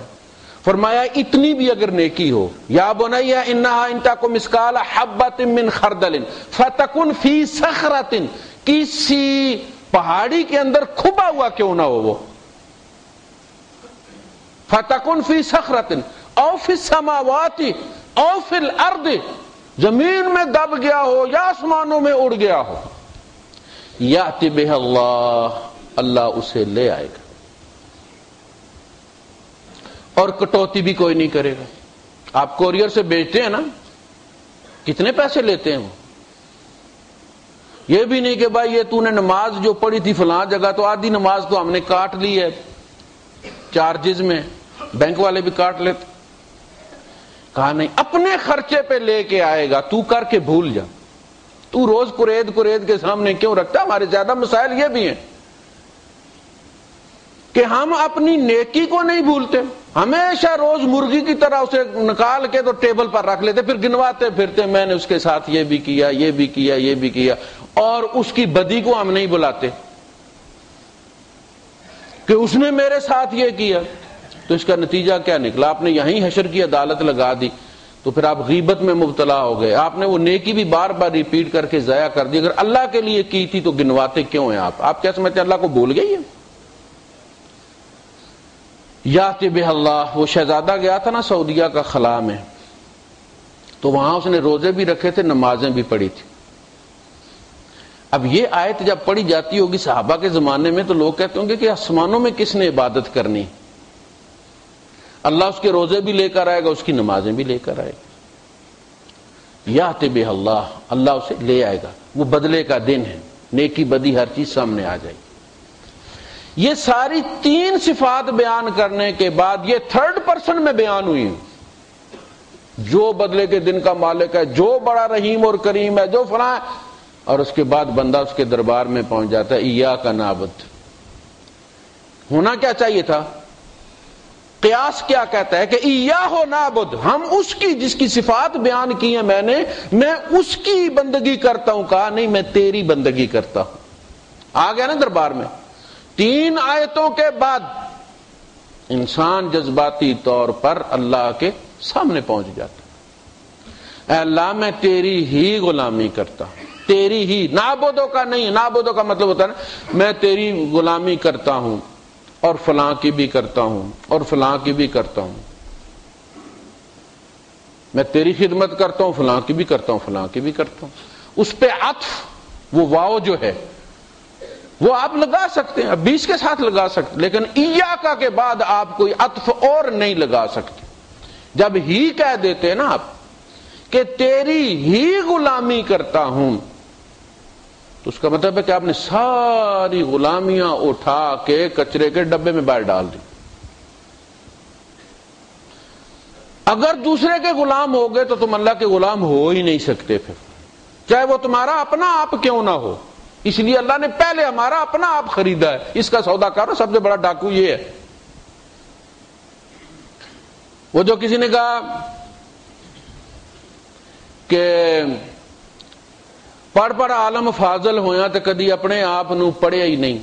فرمایا اتنی بھی اگر نیکی ہو، یا بنی انہا ان تک مثقال حبۃ من خردل فتکن فی صخرۃ، کسی پہاڑی کے اندر کھپا ہوا کیوں نہ ہو وہ، فتکن فی صخرۃ او فی السماوات او فی الارض، زمین میں دب گیا ہو یا آسمانوں میں اڑ گیا ہو، یأتی بہ اللہ، اللہ اسے لے آئے گا، اور کٹوتی بھی کوئی نہیں کرے گا۔ آپ کوریئر سے بھیجتے ہیں نا، کتنے پیسے لیتے ہیں وہ؟ یہ بھی نہیں کہ بھائی یہ تو نے نماز جو پڑھی تھی فلاں جگہ تو آدھی نماز تو ہم نے کاٹ لی ہے چارجز میں، بینک والے بھی کاٹ لیتے۔ کہا نہیں، اپنے خرچے پہ لے کے آئے گا، تو کر کے بھول جا، تو روز قرید کے سامنے کیوں رکھتا؟ ہمارے زیادہ مسائل یہ بھی ہیں کہ ہم اپنی نیکی کو نہیں بھولتے، ہمیشہ روز مرغی کی طرح اسے نکال کے تو ٹیبل پر رکھ لیتے، پھر گنواتے پھرتے میں نے اس کے ساتھ یہ بھی کیا، یہ بھی کیا، یہ بھی کیا، اور اس کی بدی کو ہم نہیں بلاتے کہ اس نے میرے ساتھ یہ کیا۔ تو اس کا نتیجہ کیا نکلا؟ آپ نے یہیں حشر کی عدالت لگا دی، تو پھر آپ غیبت میں مبتلا ہو گئے، آپ نے وہ نیکی بھی بار بار ریپیٹ کر کے ضائع کر دی۔ اگر اللہ کے لیے کی تھی تو گنواتے کیوں ہیں آپ کیا سمجھتے ہیں اللہ کو بھول گئی ہے؟ یاتی بہ اللہ، وہ شہزادہ گیا تھا نا سعودیہ کا خلا میں، تو وہاں اس نے روزے بھی رکھے تھے، نمازیں بھی پڑھی تھی۔ اب یہ آیت جب پڑھی جاتی ہوگی صحابہ کے زمانے میں تو لوگ کہتے ہوں گے کہ آسمانوں میں کس نے عبادت کرنی؟ اللہ اس کے روزے بھی لے کر آئے گا، اس کی نمازیں بھی لے کر آئے گا۔ یاتی بہ اللہ، اللہ اسے لے آئے گا، وہ بدلے کا دن ہے، نیکی بدی ہر چیز سامنے آ جائے گی۔ یہ ساری تین صفات بیان کرنے کے بعد یہ تھرڈ پرسن میں بیان ہوئی، جو بدلے کے دن کا مالک ہے، جو بڑا رحیم اور کریم ہے، جو فلاں ہے، اور اس کے بعد بندہ اس کے دربار میں پہنچ جاتا ہے، ایاک نعبد۔ ہونا کیا چاہیے تھا؟ قیاس کیا کہتا ہے کہ ایاہ نعبد، ہم اس کی جس کی صفات بیان کی ہیں میں اس کی بندگی کرتا ہوں، کہا نہیں میں تیری بندگی کرتا ہوں۔ آ گیا نا دربار میں۔ تین آیتوں کے بعد انسان جذباتی طور پر اللہ کے سامنے پہنچ جاتا، اے اللہ میں تیری ہی غلامی کرتا ہوں، تیری ہی، نعبدوں کا نہیں، نعبدوں کا مطلب ہوتا ہے نا میں تیری غلامی کرتا ہوں، اور فلاں کی بھی کرتا ہوں، اور فلاں کی بھی کرتا ہوں، میں تیری خدمت کرتا ہوں، فلاں کی بھی کرتا ہوں، فلاں کی بھی کرتا ہوں۔ اس پہ عطف وہ واو جو ہے وہ آپ لگا سکتے ہیں، اب 20 کے ساتھ لگا سکتے، لیکن ایاکا کے بعد آپ کوئی عطف اور نہیں لگا سکتے۔ جب ہی کہہ دیتے نا آپ کہ تیری ہی غلامی کرتا ہوں، تو اس کا مطلب ہے کہ آپ نے ساری غلامیاں اٹھا کے کچرے کے ڈبے میں باہر ڈال دی۔ اگر دوسرے کے غلام ہو گئے تو تم اللہ کے غلام ہو ہی نہیں سکتے، پھر چاہے وہ تمہارا اپنا آپ کیوں نہ ہو۔ اس لیے اللہ نے پہلے ہمارا اپنا آپ خریدا ہے۔ اس کا سودا کارو سب سے بڑا ڈاکو یہ ہے۔ وہ جو کسی نے کہا کہ پڑھ عالم فاضل ہویا تو کدی اپنے آپ نو پڑھیا ہی نہیں،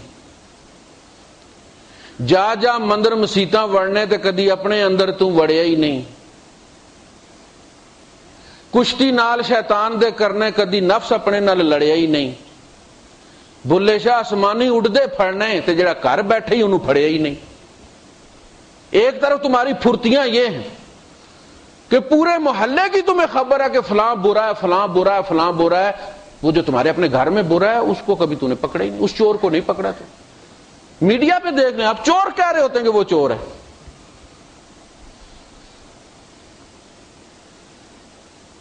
جا مندر مسیتاں وڑنے تو کدی اپنے اندر تو وڑیا ہی نہیں، کشتی نال شیطان دے کرنے کدی نفس اپنے نال لڑیا ہی نہیں، بلے شاہ آسمانی اڑدے پھڑنے تے جڑا گھر بیٹھے ہی انہوں پھڑیا ہی نہیں۔ ایک طرف تمہاری پھرتیاں یہ ہیں کہ پورے محلے کی تمہیں خبر ہے کہ فلاں برا ہے، فلاں برا ہے، فلاں برا ہے، وہ جو تمہارے اپنے گھر میں برا ہے اس کو کبھی تو نے پکڑا ہی نہیں، اس چور کو نہیں پکڑا۔ تو میڈیا پہ دیکھ لیں آپ، چور کہہ رہے ہوتے ہیں کہ وہ چور ہے۔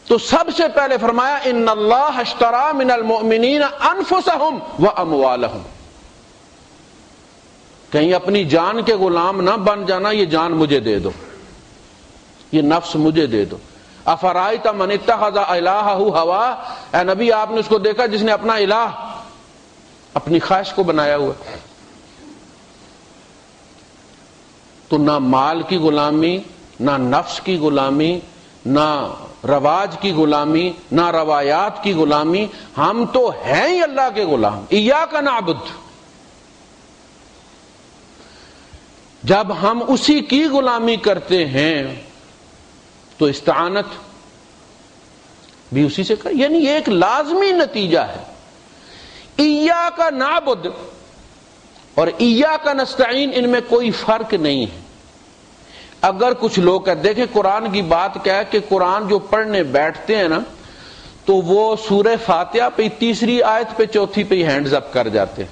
تو سب سے پہلے فرمایا ان اللہ اشترى من المؤمنین انفسهم واموالهم، کہیں اپنی جان کے غلام نہ بن جانا، یہ جان مجھے دے دو، یہ نفس مجھے دے دو۔ افرائیت من اتخذ الہہ ہوا، اے نبی آپ نے اس کو دیکھا جس نے اپنا الہ اپنی خواہش کو بنایا ہوا۔ تو نہ مال کی غلامی، نہ نفس کی غلامی، نہ رواج کی غلامی، نہ روایات کی غلامی، ہم تو ہیں ہی اللہ کے غلام۔ ایاک نعبد، جب ہم اسی کی غلامی کرتے ہیں تو استعانت بھی اسی سے کر، یعنی یہ ایک لازمی نتیجہ ہے۔ ایاک نعبد اور ایاک نستعین، ان میں کوئی فرق نہیں ہے۔ اگر کچھ لوگ کہتے دیکھیں قرآن کی بات کیا ہے کہ قرآن جو پڑھنے بیٹھتے ہیں نا تو وہ سورہ فاتحہ پہ تیسری آیت پہ چوتھی پہ ہینڈز اپ کر جاتے ہیں،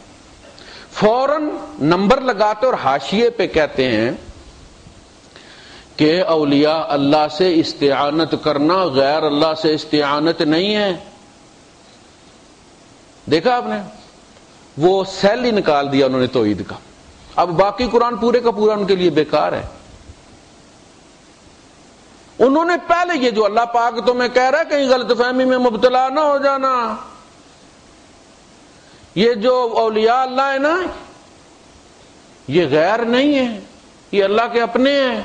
فوراً نمبر لگاتے اور حاشیے پہ کہتے ہیں کہ اولیاء اللہ سے استعانت کرنا غیر اللہ سے استعانت نہیں ہے۔ دیکھا آپ نے، وہ سیل ہی نکال دیا انہوں نے توحید کا، اب باقی قرآن پورے کا پورا ان کے لیے بیکار ہے۔ انہوں نے پہلے یہ جو اللہ پاک تمہیں کہہ رہا ہے کہیں غلط فہمی میں مبتلا نہ ہو جانا، یہ جو اولیاء اللہ ہے نا یہ غیر نہیں ہے، یہ اللہ کے اپنے ہیں،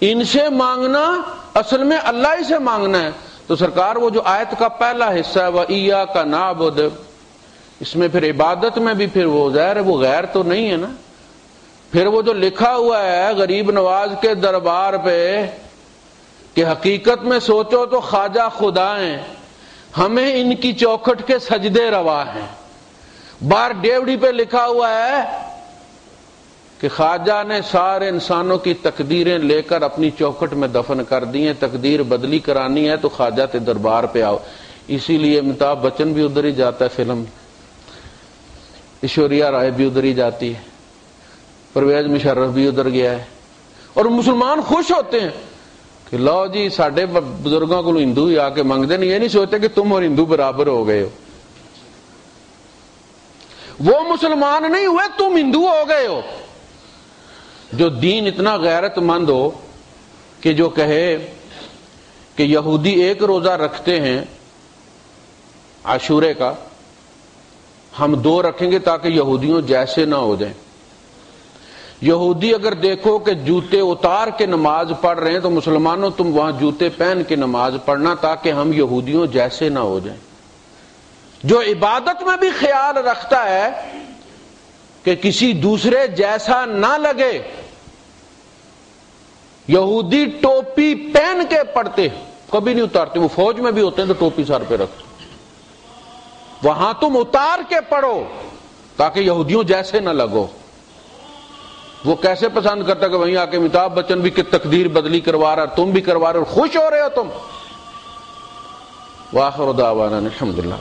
ان سے مانگنا اصل میں اللہ ہی سے مانگنا ہے۔ تو سرکار وہ جو آیت کا پہلا حصہ ہے وَإِيَّاكَ نَعْبُدُ، اس میں پھر عبادت میں بھی پھر وہ ظاہر ہے وہ غیر تو نہیں ہے نا۔ پھر وہ جو لکھا ہوا ہے غریب نواز کے دربار پہ کہ حقیقت میں سوچو تو خواجہ خدا ہیں، ہمیں ان کی چوکھٹ کے سجدے روا ہیں۔ بار ڈیوڈی پہ لکھا ہوا ہے کہ خواجہ نے سارے انسانوں کی تقدیریں لے کر اپنی چوکھٹ میں دفن کر دی ہیں، تقدیر بدلی کرانی ہے تو خواجہ کے دربار پہ آؤ۔ اسی لیے امیتابھ بچن بھی ادھر ہی جاتا ہے، فلم ایشوریا رائے بھی ادھر ہی جاتی ہے، پرویز مشرف بھی ادھر گیا ہے، اور مسلمان خوش ہوتے ہیں کہ لو جی ساڈے بزرگوں کو ہندو ہی آ کے منگتے نہیں، یہ نہیں سوچتے کہ تم اور ہندو برابر ہو گئے ہو، وہ مسلمان نہیں ہوئے تم ہندو ہو گئے ہو۔ جو دین اتنا غیرت مند ہو کہ جو کہے کہ یہودی ایک روزہ رکھتے ہیں عاشورے کا، ہم 2 رکھیں گے تاکہ یہودیوں جیسے نہ ہو جائیں۔ یہودی اگر دیکھو کہ جوتے اتار کے نماز پڑھ رہے ہیں تو مسلمانوں تم وہاں جوتے پہن کے نماز پڑھنا تاکہ ہم یہودیوں جیسے نہ ہو جائیں۔ جو عبادت میں بھی خیال رکھتا ہے کہ کسی دوسرے جیسا نہ لگے، یہودی ٹوپی پہن کے پڑھتے کبھی نہیں اتارتے، وہ فوج میں بھی ہوتے ہیں تو ٹوپی سر پہ رکھتے، وہاں تم اتار کے پڑھو تاکہ یہودیوں جیسے نہ لگو۔ وہ کیسے پسند کرتا کہ وہیں آ کے امیتابھ بچن بھی کہ تقدیر بدلی کروا رہا، تم بھی کروا رہے ہو، خوش ہو رہے ہو تم۔ وآخر دعوانا الحمدللہ۔